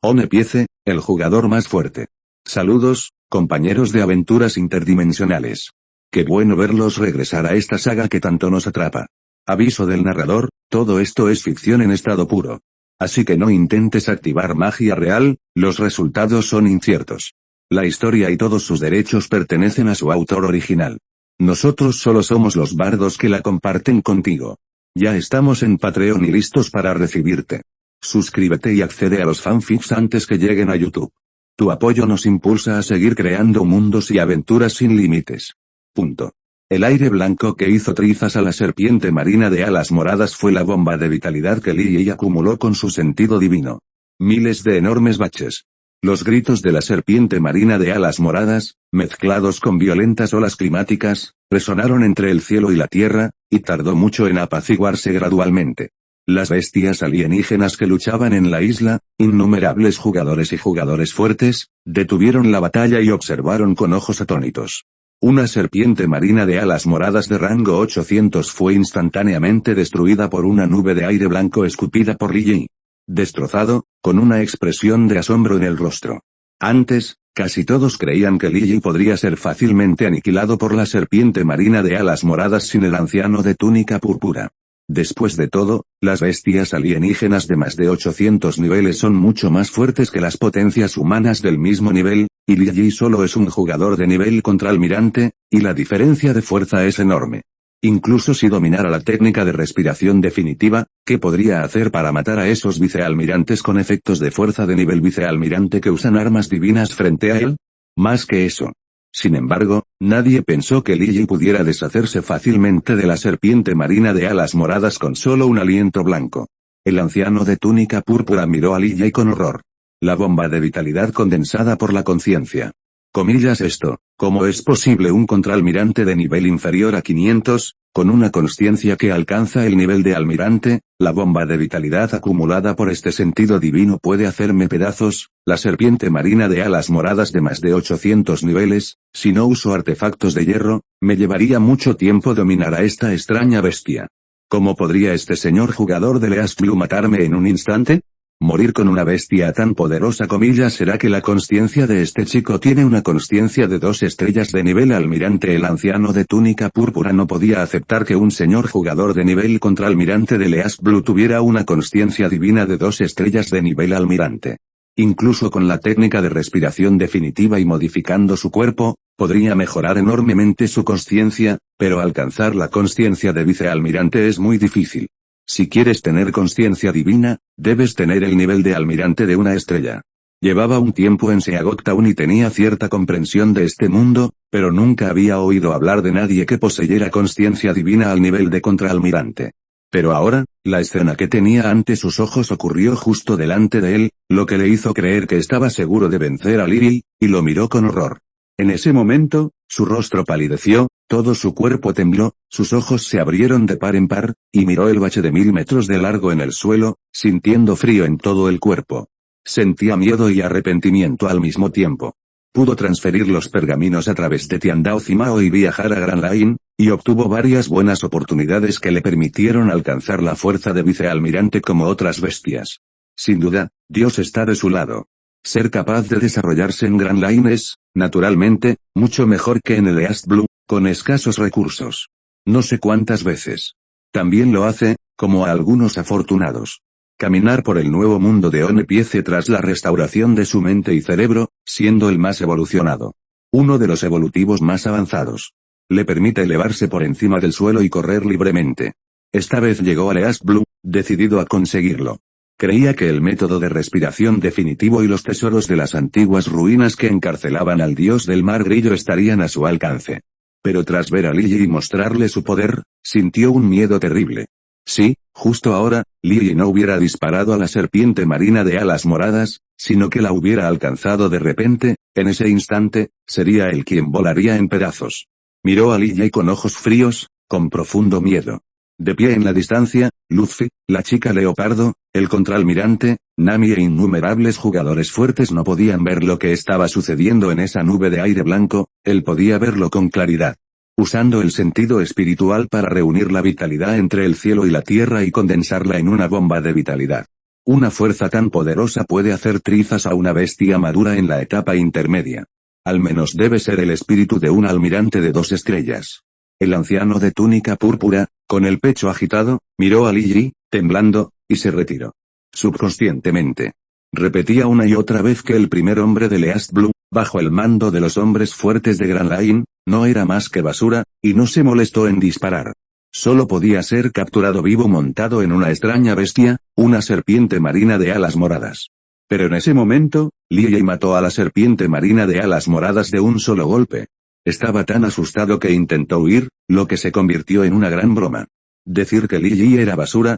One Piece, el jugador más fuerte. Saludos, compañeros de aventuras interdimensionales. Qué bueno verlos regresar a esta saga que tanto nos atrapa. Aviso del narrador, todo esto es ficción en estado puro. Así que no intentes activar magia real, los resultados son inciertos. La historia y todos sus derechos pertenecen a su autor original. Nosotros solo somos los bardos que la comparten contigo. Ya estamos en Patreon y listos para recibirte. Suscríbete y accede a los fanfics antes que lleguen a YouTube. Tu apoyo nos impulsa a seguir creando mundos y aventuras sin límites. Punto. El aire blanco que hizo trizas a la serpiente marina de alas moradas fue la bomba de vitalidad que Lee acumuló con su sentido divino. Miles de enormes baches. Los gritos de la serpiente marina de alas moradas, mezclados con violentas olas climáticas, resonaron entre el cielo y la tierra, y tardó mucho en apaciguarse gradualmente. Las bestias alienígenas que luchaban en la isla, innumerables jugadores y jugadores fuertes, detuvieron la batalla y observaron con ojos atónitos. Una serpiente marina de alas moradas de rango 800 fue instantáneamente destruida por una nube de aire blanco escupida por Lee. Destrozado, con una expresión de asombro en el rostro. Antes, casi todos creían que Lee podría ser fácilmente aniquilado por la serpiente marina de alas moradas sin el anciano de túnica púrpura. Después de todo, las bestias alienígenas de más de 800 niveles son mucho más fuertes que las potencias humanas del mismo nivel, y Lee solo es un jugador de nivel contralmirante, y la diferencia de fuerza es enorme. Incluso si dominara la técnica de respiración definitiva, ¿qué podría hacer para matar a esos vicealmirantes con efectos de fuerza de nivel vicealmirante que usan armas divinas frente a él? Más que eso. Sin embargo, nadie pensó que Lee pudiera deshacerse fácilmente de la serpiente marina de alas moradas con solo un aliento blanco. El anciano de túnica púrpura miró a Lee con horror. La bomba de vitalidad condensada por la conciencia. Comillas esto, ¿cómo es posible un contraalmirante de nivel inferior a 500, con una consciencia que alcanza el nivel de almirante? La bomba de vitalidad acumulada por este sentido divino puede hacerme pedazos, la serpiente marina de alas moradas de más de 800 niveles, si no uso artefactos de hierro, me llevaría mucho tiempo dominar a esta extraña bestia. ¿Cómo podría este señor jugador de Least Blue matarme en un instante? Morir con una bestia tan poderosa comillas ¿será que la consciencia de este chico tiene una consciencia de 2 estrellas de nivel almirante? El anciano de túnica púrpura no podía aceptar que un señor jugador de nivel contraalmirante de Least Blue tuviera una consciencia divina de 2 estrellas de nivel almirante. Incluso con la técnica de respiración definitiva y modificando su cuerpo, podría mejorar enormemente su consciencia, pero alcanzar la consciencia de vicealmirante es muy difícil. Si quieres tener consciencia divina, debes tener el nivel de almirante de una estrella. Llevaba un tiempo en Seagot Town y tenía cierta comprensión de este mundo, pero nunca había oído hablar de nadie que poseyera consciencia divina al nivel de contraalmirante. Pero ahora, la escena que tenía ante sus ojos ocurrió justo delante de él, lo que le hizo creer que estaba seguro de vencer a Lee, y lo miró con horror. En ese momento, su rostro palideció, todo su cuerpo tembló, sus ojos se abrieron de par en par, y miró el bache de 1000 metros de largo en el suelo, sintiendo frío en todo el cuerpo. Sentía miedo y arrepentimiento al mismo tiempo. Pudo transferir los pergaminos a través de Tiandao Cimao y viajar a Grand Line, y obtuvo varias buenas oportunidades que le permitieron alcanzar la fuerza de vicealmirante como otras bestias. Sin duda, Dios está de su lado. Ser capaz de desarrollarse en Grand Line es, naturalmente, mucho mejor que en el East Blue, con escasos recursos. No sé cuántas veces. También lo hace, como a algunos afortunados. Caminar por el nuevo mundo de One Piece tras la restauración de su mente y cerebro, siendo el más evolucionado. Uno de los evolutivos más avanzados. Le permite elevarse por encima del suelo y correr libremente. Esta vez llegó al East Blue, decidido a conseguirlo. Creía que el método de respiración definitivo y los tesoros de las antiguas ruinas que encarcelaban al dios del mar grillo estarían a su alcance. Pero tras ver a Lee y mostrarle su poder, sintió un miedo terrible. Si, justo ahora, Lee no hubiera disparado a la serpiente marina de alas moradas, sino que la hubiera alcanzado de repente, en ese instante, sería él quien volaría en pedazos. Miró a Lee con ojos fríos, con profundo miedo. De pie en la distancia, Luffy, la chica leopardo, el contraalmirante, Nami e innumerables jugadores fuertes no podían ver lo que estaba sucediendo en esa nube de aire blanco, él podía verlo con claridad. Usando el sentido espiritual para reunir la vitalidad entre el cielo y la tierra y condensarla en una bomba de vitalidad. Una fuerza tan poderosa puede hacer trizas a una bestia madura en la etapa intermedia. Al menos debe ser el espíritu de un almirante de 2 estrellas. El anciano de túnica púrpura, con el pecho agitado, miró a Li Yi, temblando, y se retiró. Subconscientemente. Repetía una y otra vez que el primer hombre de East Blue, bajo el mando de los hombres fuertes de Grand Line, no era más que basura, y no se molestó en disparar. Solo podía ser capturado vivo montado en una extraña bestia, una serpiente marina de alas moradas. Pero en ese momento, Li Yi mató a la serpiente marina de alas moradas de un solo golpe. Estaba tan asustado que intentó huir, lo que se convirtió en una gran broma. Decir que Li Yi era basura,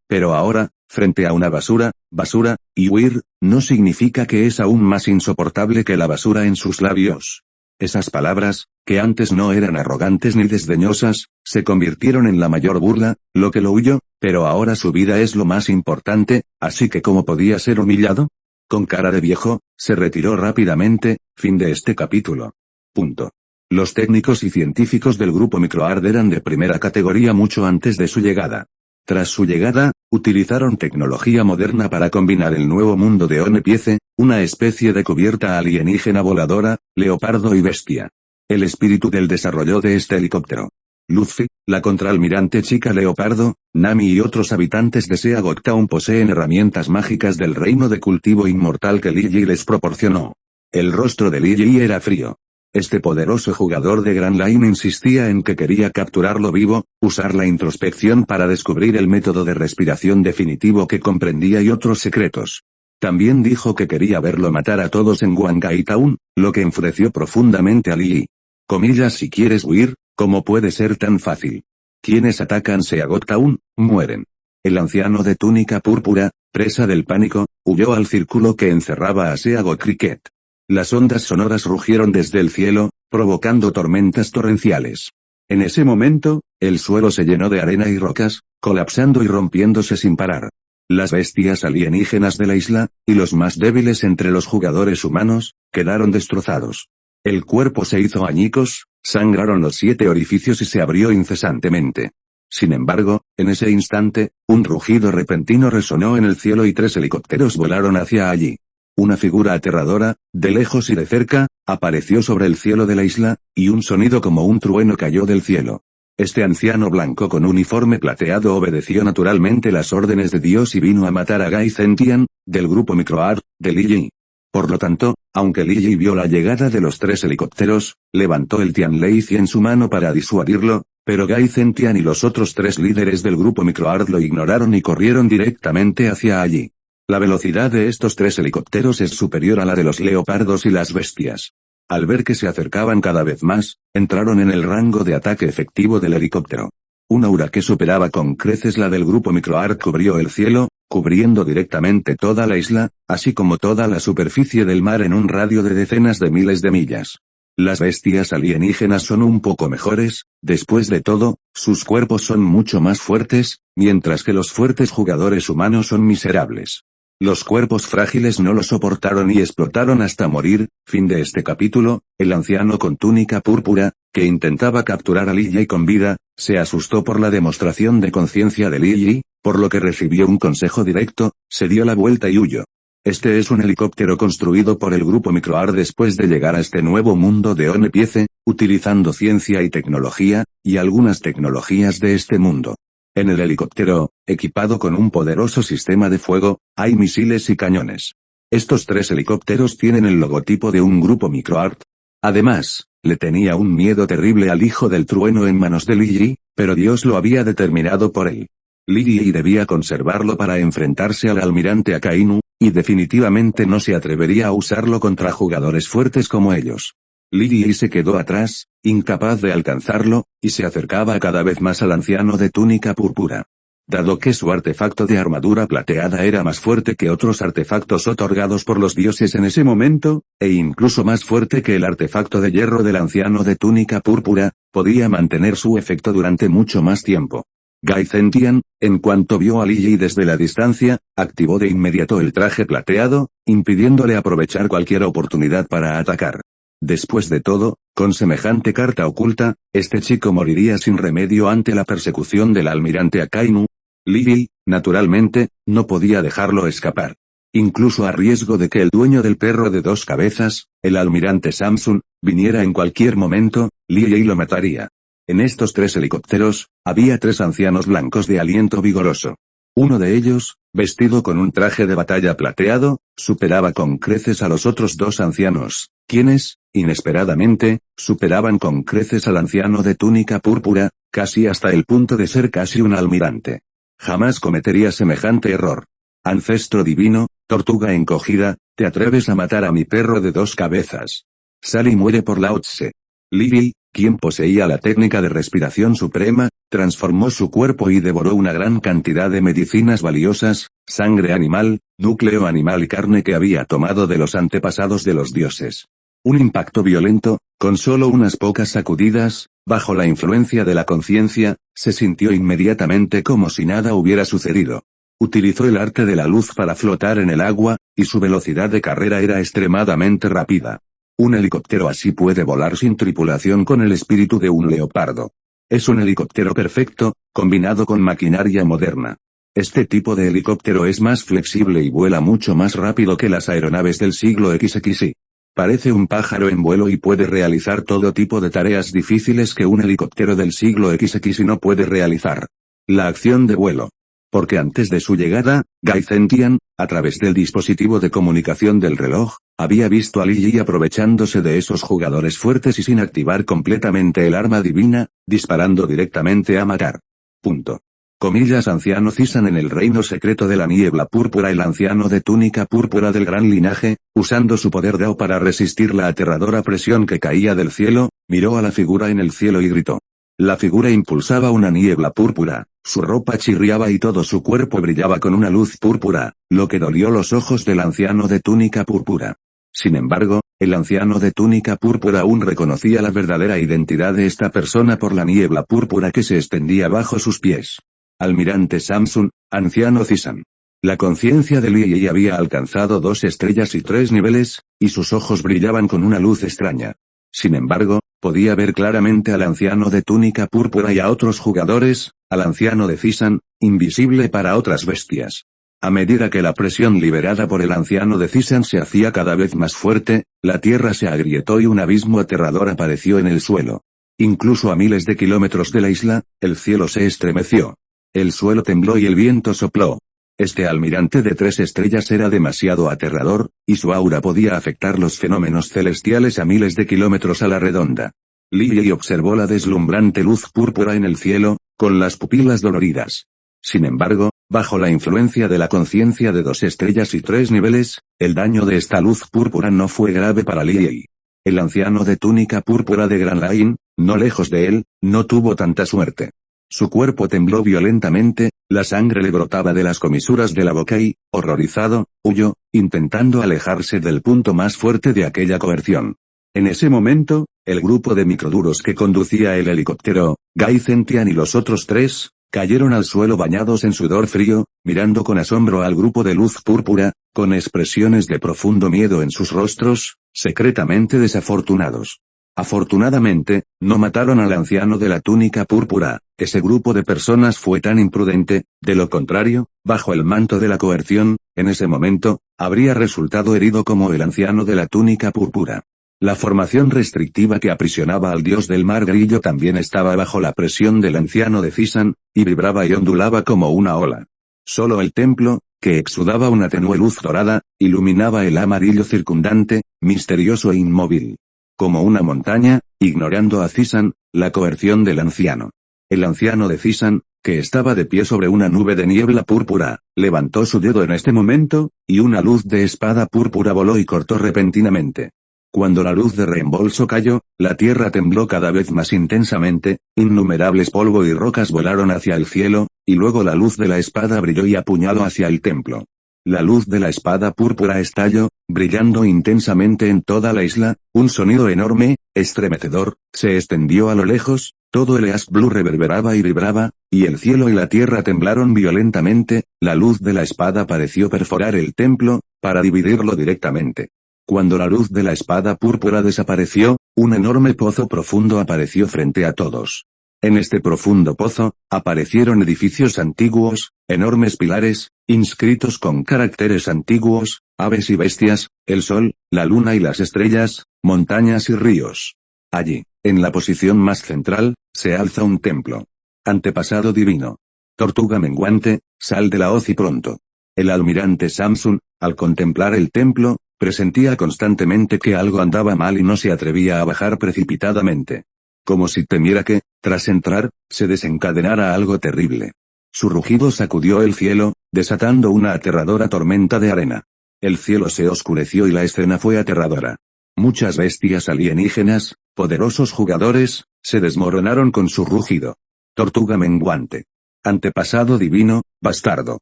pero ahora, frente a una basura, y huir, no significa que es aún más insoportable que la basura en sus labios. Esas palabras, que antes no eran arrogantes ni desdeñosas, se convirtieron en la mayor burla, lo que lo huyó, pero ahora su vida es lo más importante, así que ¿cómo podía ser humillado? Con cara de viejo, se retiró rápidamente, fin de este capítulo. Punto. Los técnicos y científicos del grupo Microard eran de primera categoría mucho antes de su llegada. Tras su llegada, utilizaron tecnología moderna para combinar el nuevo mundo de One Piece, una especie de cubierta alienígena voladora, leopardo y bestia. El espíritu del desarrollo de este helicóptero. Luffy, la contraalmirante chica leopardo, Nami y otros habitantes de Seagot Town poseen herramientas mágicas del reino de cultivo inmortal que Li Yi les proporcionó. El rostro de Li Yi era frío. Este poderoso jugador de Grand Line insistía en que quería capturarlo vivo, usar la introspección para descubrir el método de respiración definitivo que comprendía y otros secretos. También dijo que quería verlo matar a todos en Wangai Town, lo que enfureció profundamente a Li Yi. Comillas: si quieres huir, ¿cómo puede ser tan fácil? Quienes atacan Seagot Town, mueren. El anciano de túnica púrpura, presa del pánico, huyó al círculo que encerraba a Seagot Cricket. Las ondas sonoras rugieron desde el cielo, provocando tormentas torrenciales. En ese momento, el suelo se llenó de arena y rocas, colapsando y rompiéndose sin parar. Las bestias alienígenas de la isla, y los más débiles entre los jugadores humanos, quedaron destrozados. El cuerpo se hizo añicos, sangraron los 7 orificios y se abrió incesantemente. Sin embargo, en ese instante, un rugido repentino resonó en el cielo y 3 helicópteros volaron hacia allí. Una figura aterradora, de lejos y de cerca, apareció sobre el cielo de la isla, y un sonido como un trueno cayó del cielo. Este anciano blanco con uniforme plateado obedeció naturalmente las órdenes de Dios y vino a matar a Guy Zentian, del grupo Microard, de Li Yi. Por lo tanto, aunque Li Yi vio la llegada de los 3 helicópteros, levantó el Tianleizi en su mano para disuadirlo, pero Guy Zentian y los otros 3 líderes del grupo Microard lo ignoraron y corrieron directamente hacia allí. La velocidad de estos 3 helicópteros es superior a la de los leopardos y las bestias. Al ver que se acercaban cada vez más, entraron en el rango de ataque efectivo del helicóptero. Un aura que superaba con creces la del grupo Microard cubrió el cielo, cubriendo directamente toda la isla, así como toda la superficie del mar en un radio de decenas de miles de millas. Las bestias alienígenas son un poco mejores, después de todo, sus cuerpos son mucho más fuertes, mientras que los fuertes jugadores humanos son miserables. Los cuerpos frágiles no lo soportaron y explotaron hasta morir. Fin de este capítulo. El anciano con túnica púrpura, que intentaba capturar a Li Yi con vida, se asustó por la demostración de conciencia de Li Yi, por lo que recibió un consejo directo, se dio la vuelta y huyó. Este es un helicóptero construido por el grupo Microard después de llegar a este nuevo mundo de One Piece, utilizando ciencia y tecnología, y algunas tecnologías de este mundo. En el helicóptero, equipado con un poderoso sistema de fuego, hay misiles y cañones. Estos 3 helicópteros tienen el logotipo de un grupo Microard. Además, le tenía un miedo terrible al hijo del trueno en manos de Li Yi, pero Dios lo había determinado por él. Li Yi debía conservarlo para enfrentarse al almirante Akainu, y definitivamente no se atrevería a usarlo contra jugadores fuertes como ellos. Li Yi se quedó atrás, incapaz de alcanzarlo, y se acercaba cada vez más al anciano de túnica púrpura. Dado que su artefacto de armadura plateada era más fuerte que otros artefactos otorgados por los dioses en ese momento, e incluso más fuerte que el artefacto de hierro del anciano de túnica púrpura, podía mantener su efecto durante mucho más tiempo. Guy Zentian, en cuanto vio a Li Yi desde la distancia, activó de inmediato el traje plateado, impidiéndole aprovechar cualquier oportunidad para atacar. Después de todo, con semejante carta oculta, este chico moriría sin remedio ante la persecución del almirante Akainu. Li Yi, Naturalmente, no podía dejarlo escapar. Incluso a riesgo de que el dueño del perro de 2 cabezas, el almirante Samson, viniera en cualquier momento, Lee lo mataría. En estos 3 helicópteros, había 3 ancianos blancos de aliento vigoroso. Uno de ellos, vestido con un traje de batalla plateado, superaba con creces a los otros 2 ancianos, quienes, inesperadamente, superaban con creces al anciano de túnica púrpura, casi hasta el punto de ser casi un almirante. Jamás cometería semejante error. Ancestro divino, tortuga encogida, ¿te atreves a matar a mi perro de 2 cabezas? Sally muere por Lao Tse. Li, quien poseía la técnica de respiración suprema, transformó su cuerpo y devoró una gran cantidad de medicinas valiosas, sangre animal, núcleo animal y carne que había tomado de los antepasados de los dioses. Un impacto violento, con solo unas pocas sacudidas, bajo la influencia de la conciencia, se sintió inmediatamente como si nada hubiera sucedido. Utilizó el arte de la luz para flotar en el agua, y su velocidad de carrera era extremadamente rápida. Un helicóptero así puede volar sin tripulación con el espíritu de un leopardo. Es un helicóptero perfecto, combinado con maquinaria moderna. Este tipo de helicóptero es más flexible y vuela mucho más rápido que las aeronaves del siglo XXI. Parece un pájaro en vuelo y puede realizar todo tipo de tareas difíciles que un helicóptero del siglo XXI no puede realizar. La acción de vuelo. Porque antes de su llegada, Guy Zentian, a través del dispositivo de comunicación del reloj, había visto a Li aprovechándose de esos jugadores fuertes y sin activar completamente el arma divina, disparando directamente a matar. Punto. Comillas anciano Cisan en el reino secreto de la niebla púrpura. El anciano de túnica púrpura del gran linaje, usando su poder Dao para resistir la aterradora presión que caía del cielo, miró a la figura en el cielo y gritó. La figura impulsaba una niebla púrpura, su ropa chirriaba y todo su cuerpo brillaba con una luz púrpura, lo que dolió los ojos del anciano de túnica púrpura. Sin embargo, el anciano de túnica púrpura aún reconocía la verdadera identidad de esta persona por la niebla púrpura que se extendía bajo sus pies. Almirante Samson, anciano Cisan. La conciencia de Li había alcanzado 2 estrellas y 3 niveles, y sus ojos brillaban con una luz extraña. Sin embargo, podía ver claramente al anciano de túnica púrpura y a otros jugadores, al anciano de Cisan, invisible para otras bestias. A medida que la presión liberada por el anciano de Cisan se hacía cada vez más fuerte, la tierra se agrietó y un abismo aterrador apareció en el suelo. Incluso a miles de kilómetros de la isla, el cielo se estremeció. El suelo tembló y el viento sopló. Este almirante de 3 estrellas era demasiado aterrador, y su aura podía afectar los fenómenos celestiales a miles de kilómetros a la redonda. Li observó la deslumbrante luz púrpura en el cielo, con las pupilas doloridas. Sin embargo, bajo la influencia de la conciencia de 2 estrellas y 3 niveles, el daño de esta luz púrpura no fue grave para Li. El anciano de túnica púrpura de Gran Line, no lejos de él, no tuvo tanta suerte. Su cuerpo tembló violentamente, la sangre le brotaba de las comisuras de la boca y, horrorizado, huyó, intentando alejarse del punto más fuerte de aquella coerción. En ese momento, el grupo de microduros que conducía el helicóptero, Guy Zentian y los otros 3, cayeron al suelo bañados en sudor frío, mirando con asombro al grupo de luz púrpura, con expresiones de profundo miedo en sus rostros, secretamente desafortunados. Afortunadamente, no mataron al anciano de la túnica púrpura, ese grupo de personas fue tan imprudente, de lo contrario, bajo el manto de la coerción, en ese momento, habría resultado herido como el anciano de la túnica púrpura. La formación restrictiva que aprisionaba al dios del mar grillo también estaba bajo la presión del anciano de Cisan, y vibraba y ondulaba como una ola. Solo el templo, que exudaba una tenue luz dorada, iluminaba el amarillo circundante, misterioso e inmóvil. Como una montaña, ignorando a Cisan, la coerción del anciano. El anciano de Cisan, que estaba de pie sobre una nube de niebla púrpura, levantó su dedo en este momento, y una luz de espada púrpura voló y cortó repentinamente. Cuando la luz de reembolso cayó, la tierra tembló cada vez más intensamente, innumerables polvo y rocas volaron hacia el cielo, y luego la luz de la espada brilló y apuñaló hacia el templo. La luz de la espada púrpura estalló, brillando intensamente en toda la isla, un sonido enorme, estremecedor, se extendió a lo lejos, todo el East Blue reverberaba y vibraba, y el cielo y la tierra temblaron violentamente, la luz de la espada pareció perforar el templo, para dividirlo directamente. Cuando la luz de la espada púrpura desapareció, un enorme pozo profundo apareció frente a todos. En este profundo pozo, aparecieron edificios antiguos, enormes pilares, inscritos con caracteres antiguos, aves y bestias, el sol, la luna y las estrellas, montañas y ríos. Allí, en la posición más central, se alza un templo. Antepasado divino. Tortuga menguante, sal de la hoz y pronto. El almirante Samsun, al contemplar el templo, presentía constantemente que algo andaba mal y no se atrevía a bajar precipitadamente. Como si temiera que, tras entrar, se desencadenara algo terrible. Su rugido sacudió el cielo, desatando una aterradora tormenta de arena. El cielo se oscureció y la escena fue aterradora. Muchas bestias alienígenas, poderosos jugadores, se desmoronaron con su rugido. Tortuga menguante. Antepasado divino, bastardo.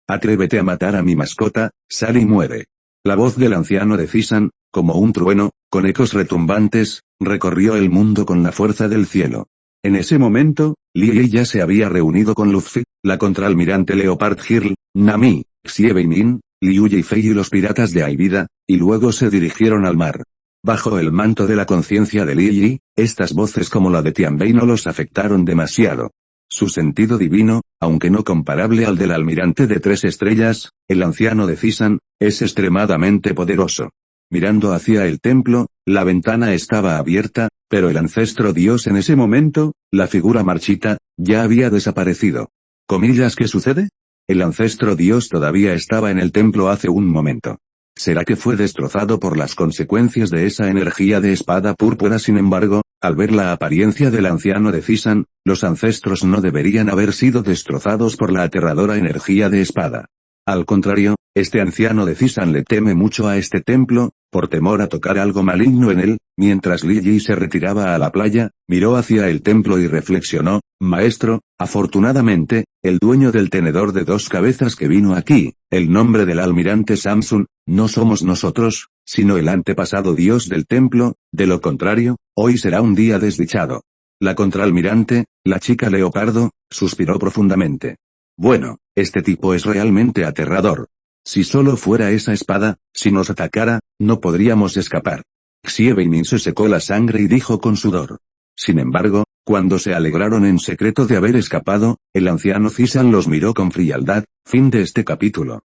Atrévete a matar a mi mascota, sal y muere. La voz del anciano de Zisan, como un trueno, con ecos retumbantes, recorrió el mundo con la fuerza del cielo. En ese momento, Li Yi ya se había reunido con Luffy, la contraalmirante Leopard Girl, Nami, Xie Beimin, Liu Yifei y los piratas de Aibida, y luego se dirigieron al mar. Bajo el manto de la conciencia de Li Yi, estas voces como la de Tianbei no los afectaron demasiado. Su sentido divino, aunque no comparable al del almirante de 3 estrellas, el anciano de Zisan, es extremadamente poderoso. Mirando hacia el templo, la ventana estaba abierta, pero el ancestro dios en ese momento, la figura marchita, ya había desaparecido. ¿Comillas qué sucede? El ancestro dios todavía estaba en el templo hace un momento. ¿Será que fue destrozado por las consecuencias de esa energía de espada púrpura? Sin embargo, al ver la apariencia del anciano de Zisan, los ancestros no deberían haber sido destrozados por la aterradora energía de espada. Al contrario, este anciano de Zisan le teme mucho a este templo, por temor a tocar algo maligno en él. Mientras Li Yi se retiraba a la playa, miró hacia el templo y reflexionó: maestro, afortunadamente, el dueño del tenedor de 2 cabezas que vino aquí, el nombre del almirante Samsun, no somos nosotros, sino el antepasado dios del templo, de lo contrario, hoy será un día desdichado. La contraalmirante, la chica leopardo, suspiró profundamente. Bueno, este tipo es realmente aterrador. Si solo fuera esa espada, si nos atacara, no podríamos escapar. Xie Beimin se secó la sangre y dijo con sudor. Sin embargo, cuando se alegraron en secreto de haber escapado, el anciano Zisan los miró con frialdad. Fin de este capítulo.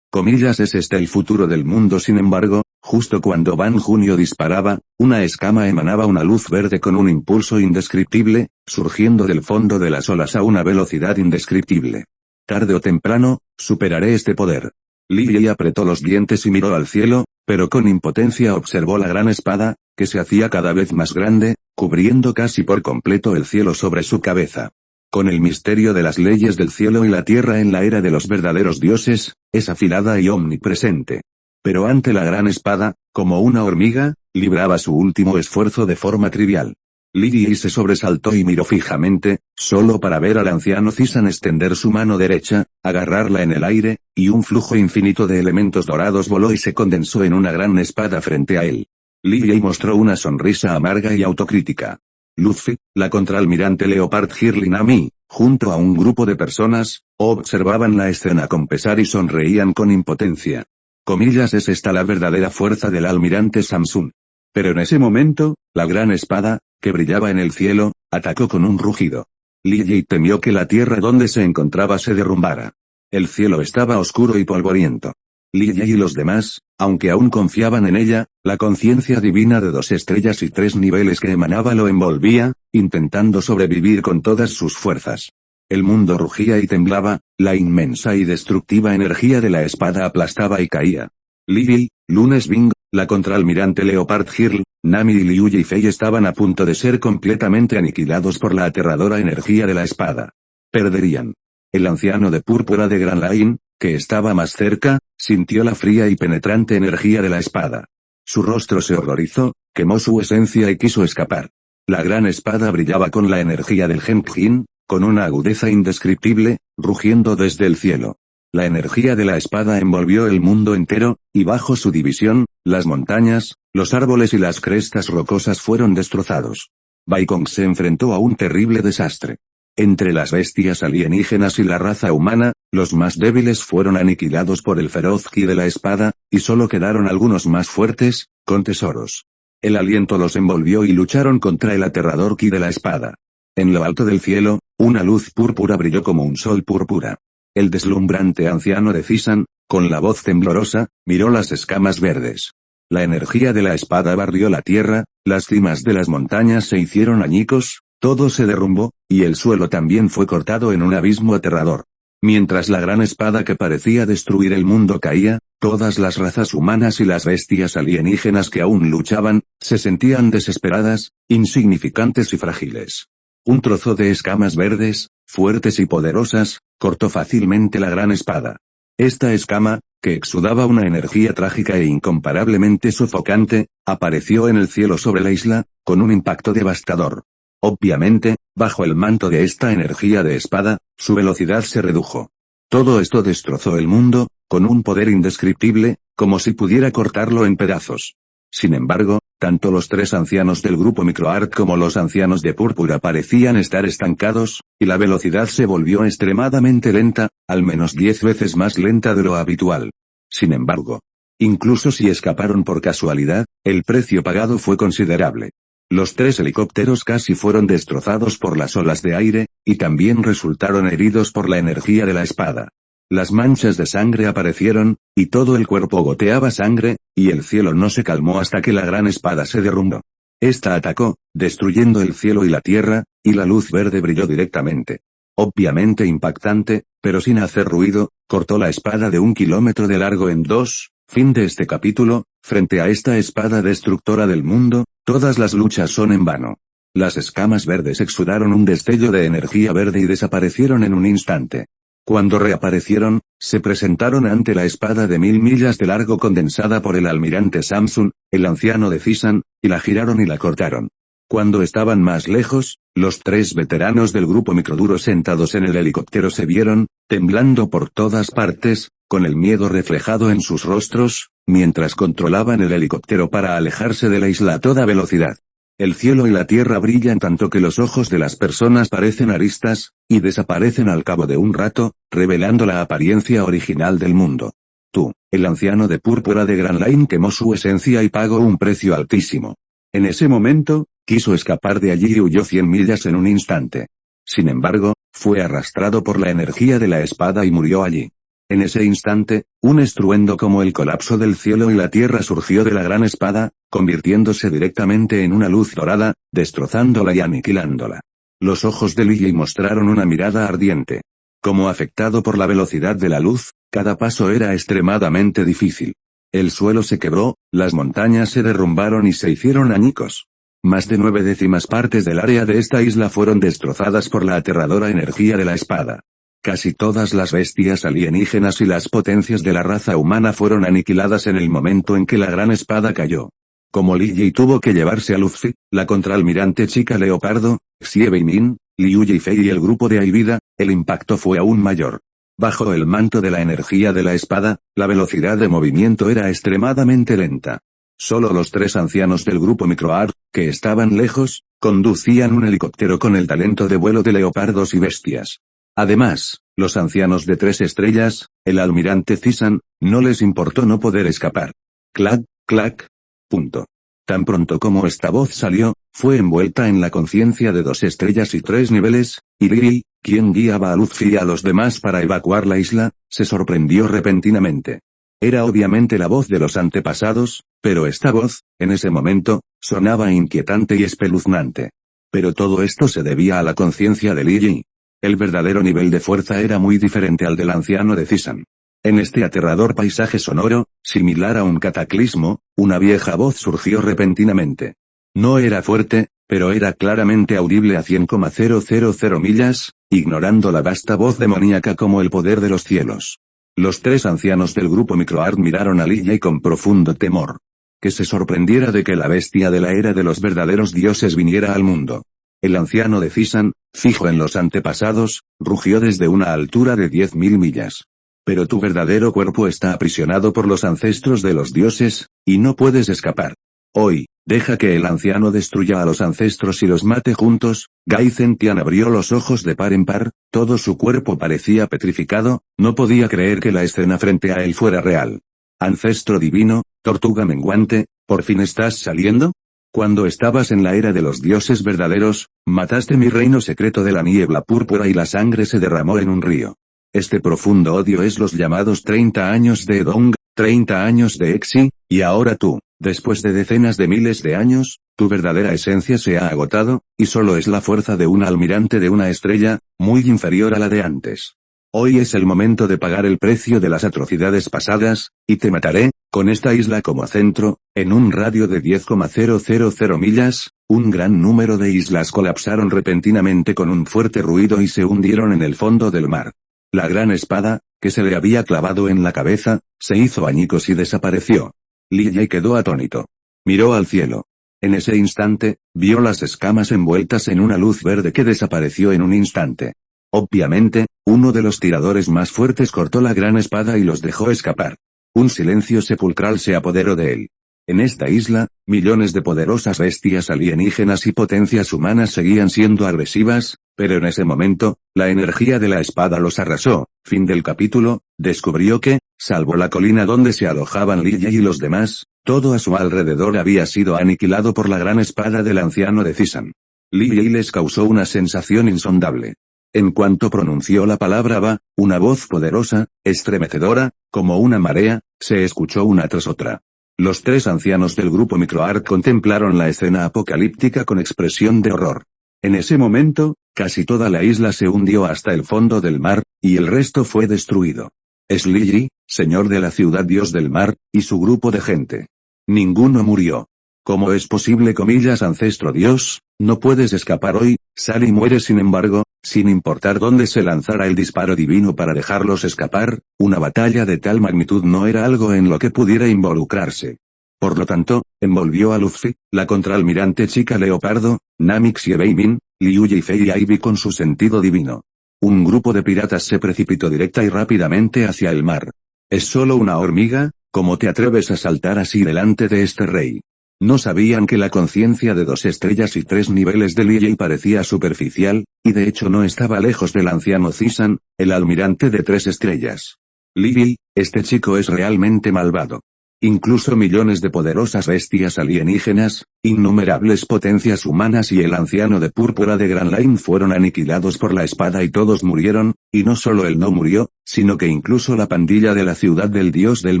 Comillas, ¿es este el futuro del mundo? Sin embargo, justo cuando Ban Junio disparaba, una escama emanaba una luz verde con un impulso indescriptible, surgiendo del fondo de las olas a una velocidad indescriptible. Tarde o temprano, superaré este poder. Li Yi apretó los dientes y miró al cielo, pero con impotencia observó la gran espada, que se hacía cada vez más grande, cubriendo casi por completo el cielo sobre su cabeza. Con el misterio de las leyes del cielo y la tierra en la era de los verdaderos dioses, es afilada y omnipresente. Pero ante la gran espada, como una hormiga, libraba su último esfuerzo de forma trivial. Li Yi se sobresaltó y miró fijamente, solo para ver al anciano Zisan extender su mano derecha, agarrarla en el aire, y un flujo infinito de elementos dorados voló y se condensó en una gran espada frente a él. Li Yi mostró una sonrisa amarga y autocrítica. Luffy, la contraalmirante Leopard Girl y Nami, junto a un grupo de personas, observaban la escena con pesar y sonreían con impotencia. Comillas, ¿es esta la verdadera fuerza del almirante Samsun? Pero en ese momento, la gran espada, que brillaba en el cielo, atacó con un rugido. Li Yi temió que la tierra donde se encontraba se derrumbara. El cielo estaba oscuro y polvoriento. Li Yi y los demás, aunque aún confiaban en ella, la conciencia divina de 2 estrellas y 3 niveles que emanaba lo envolvía, intentando sobrevivir con todas sus fuerzas. El mundo rugía y temblaba, la inmensa y destructiva energía de la espada aplastaba y caía. Li Yi, Lunes Bing, la contraalmirante Leopard Girl, Nami y Liu Yifei estaban a punto de ser completamente aniquilados por la aterradora energía de la espada. Perderían. El anciano de púrpura de Grand Line, que estaba más cerca, sintió la fría y penetrante energía de la espada. Su rostro se horrorizó, quemó su esencia y quiso escapar. La gran espada brillaba con la energía del Genjin, con una agudeza indescriptible, rugiendo desde el cielo. La energía de la espada envolvió el mundo entero, y bajo su división, las montañas, los árboles y las crestas rocosas fueron destrozados. Baikong se enfrentó a un terrible desastre. Entre las bestias alienígenas y la raza humana, los más débiles fueron aniquilados por el feroz ki de la espada, y solo quedaron algunos más fuertes, con tesoros. El aliento los envolvió y lucharon contra el aterrador ki de la espada. En lo alto del cielo, una luz púrpura brilló como un sol púrpura. El deslumbrante anciano de Zisan, con la voz temblorosa, miró las escamas verdes. La energía de la espada barrió la tierra, las cimas de las montañas se hicieron añicos, todo se derrumbó, y el suelo también fue cortado en un abismo aterrador. Mientras la gran espada que parecía destruir el mundo caía, todas las razas humanas y las bestias alienígenas que aún luchaban, se sentían desesperadas, insignificantes y frágiles. Un trozo de escamas verdes, fuertes y poderosas, cortó fácilmente la gran espada. Esta escama, que exudaba una energía trágica e incomparablemente sofocante, apareció en el cielo sobre la isla, con un impacto devastador. Obviamente, bajo el manto de esta energía de espada, su velocidad se redujo. Todo esto destrozó el mundo, con un poder indescriptible, como si pudiera cortarlo en pedazos. Sin embargo, tanto los tres ancianos del grupo Microart como los ancianos de Púrpura parecían estar estancados, y la velocidad se volvió extremadamente lenta, al menos 10 veces más lenta de lo habitual. Sin embargo, incluso si escaparon por casualidad, el precio pagado fue considerable. Los tres helicópteros casi fueron destrozados por las olas de aire, y también resultaron heridos por la energía de la espada. Las manchas de sangre aparecieron, y todo el cuerpo goteaba sangre, y el cielo no se calmó hasta que la gran espada se derrumbó. Esta atacó, destruyendo el cielo y la tierra, y la luz verde brilló directamente. Obviamente impactante, pero sin hacer ruido, cortó la espada de 1 kilómetro de largo en dos. Fin de este capítulo. Frente a esta espada destructora del mundo, todas las luchas son en vano. Las escamas verdes exudaron un destello de energía verde y desaparecieron en un instante. Cuando reaparecieron, se presentaron ante la espada de 1000 millas de largo condensada por el almirante Samsun, el anciano de Zisan, y la giraron y la cortaron. Cuando estaban más lejos, los tres veteranos del grupo Microduro sentados en el helicóptero se vieron, temblando por todas partes, con el miedo reflejado en sus rostros, mientras controlaban el helicóptero para alejarse de la isla a toda velocidad. El cielo y la tierra brillan tanto que los ojos de las personas parecen aristas, y desaparecen al cabo de un rato, revelando la apariencia original del mundo. Tú, el anciano de Púrpura de Grand Line quemó su esencia y pagó un precio altísimo. En ese momento, quiso escapar de allí y huyó 100 millas en un instante. Sin embargo, fue arrastrado por la energía de la espada y murió allí. En ese instante, un estruendo como el colapso del cielo y la tierra surgió de la gran espada, convirtiéndose directamente en una luz dorada, destrozándola y aniquilándola. Los ojos de Lily mostraron una mirada ardiente. Como afectado por la velocidad de la luz, cada paso era extremadamente difícil. El suelo se quebró, las montañas se derrumbaron y se hicieron añicos. Más de 9/10 partes del área de esta isla fueron destrozadas por la aterradora energía de la espada. Casi todas las bestias alienígenas y las potencias de la raza humana fueron aniquiladas en el momento en que la gran espada cayó. Como Li Yi tuvo que llevarse a Luffy, la contraalmirante Chica Leopardo, Xie Beimin, Liu Yifei y el grupo de Aibida, el impacto fue aún mayor. Bajo el manto de la energía de la espada, la velocidad de movimiento era extremadamente lenta. Solo los tres ancianos del grupo Microart, que estaban lejos, conducían un helicóptero con el talento de vuelo de leopardos y bestias. Además, los ancianos de 3 estrellas, el almirante Zisan, no les importó no poder escapar. Clac, clac. Punto. Tan pronto como esta voz salió, fue envuelta en la conciencia de 2 estrellas y 3 niveles, y Lily, quien guiaba a Luffy y a los demás para evacuar la isla, se sorprendió repentinamente. Era obviamente la voz de los antepasados, pero esta voz, en ese momento, sonaba inquietante y espeluznante. Pero todo esto se debía a la conciencia de Lily. El verdadero nivel de fuerza era muy diferente al del anciano de Zisan. En este aterrador paisaje sonoro, similar a un cataclismo, una vieja voz surgió repentinamente. No era fuerte, pero era claramente audible a 100,000 millas, ignorando la vasta voz demoníaca como el poder de los cielos. Los 3 ancianos del grupo Microart miraron a Lily con profundo temor. Que se sorprendiera de que la bestia de la era de los verdaderos dioses viniera al mundo. El anciano de Zisan, fijo en los antepasados, rugió desde una altura de 10.000 millas. Pero tu verdadero cuerpo está aprisionado por los ancestros de los dioses, y no puedes escapar. Hoy, deja que el anciano destruya a los ancestros y los mate juntos. Gai Zentian abrió los ojos de par en par, todo su cuerpo parecía petrificado, no podía creer que la escena frente a él fuera real. Ancestro divino, tortuga menguante, ¿por fin estás saliendo? Cuando estabas en la era de los dioses verdaderos, mataste mi reino secreto de la niebla púrpura y la sangre se derramó en un río. Este profundo odio es los llamados 30 años de Edong, 30 años de Exi, y ahora tú, después de decenas de miles de años, tu verdadera esencia se ha agotado, y solo es la fuerza de un almirante de una estrella, muy inferior a la de antes. Hoy es el momento de pagar el precio de las atrocidades pasadas, y te mataré, con esta isla como centro, en un radio de 10,000 millas, un gran número de islas colapsaron repentinamente con un fuerte ruido y se hundieron en el fondo del mar. La gran espada, que se le había clavado en la cabeza, se hizo añicos y desapareció. Li Yi quedó atónito. Miró al cielo. En ese instante, vio las escamas envueltas en una luz verde que desapareció en un instante. Obviamente, uno de los tiradores más fuertes cortó la gran espada y los dejó escapar. Un silencio sepulcral se apoderó de él. En esta isla, millones de poderosas bestias alienígenas y potencias humanas seguían siendo agresivas, pero en ese momento, la energía de la espada los arrasó. Fin del capítulo. Descubrió que, salvo la colina donde se alojaban Li Yi y los demás, todo a su alrededor había sido aniquilado por la gran espada del anciano de Zisan. Li Yi les causó una sensación insondable. En cuanto pronunció la palabra Ba, una voz poderosa, estremecedora, como una marea, se escuchó una tras otra. Los tres ancianos del grupo Microark contemplaron la escena apocalíptica con expresión de horror. En ese momento, casi toda la isla se hundió hasta el fondo del mar, y el resto fue destruido. Es Li Yi, señor de la ciudad dios del mar, y su grupo de gente. Ninguno murió. ¿Cómo es posible, ancestro dios? No puedes escapar hoy, sal y muere sin embargo, sin importar dónde se lanzara el disparo divino para dejarlos escapar, una batalla de tal magnitud no era algo en lo que pudiera involucrarse. Por lo tanto, envolvió a Luffy, la contraalmirante chica leopardo, Namix y Ebeimin, Liu y Fei y Ivy con su sentido divino. Un grupo de piratas se precipitó directa y rápidamente hacia el mar. ¿Es solo una hormiga? ¿Cómo te atreves a saltar así delante de este rey? No sabían que la conciencia de 2 estrellas y 3 niveles de Li Yi parecía superficial, y de hecho no estaba lejos del anciano Zisan, el almirante de 3 estrellas. Li Yi, este chico es realmente malvado. Incluso millones de poderosas bestias alienígenas, innumerables potencias humanas y el anciano de púrpura de Grand Line fueron aniquilados por la espada y todos murieron, y no solo él no murió, sino que incluso la pandilla de la ciudad del dios del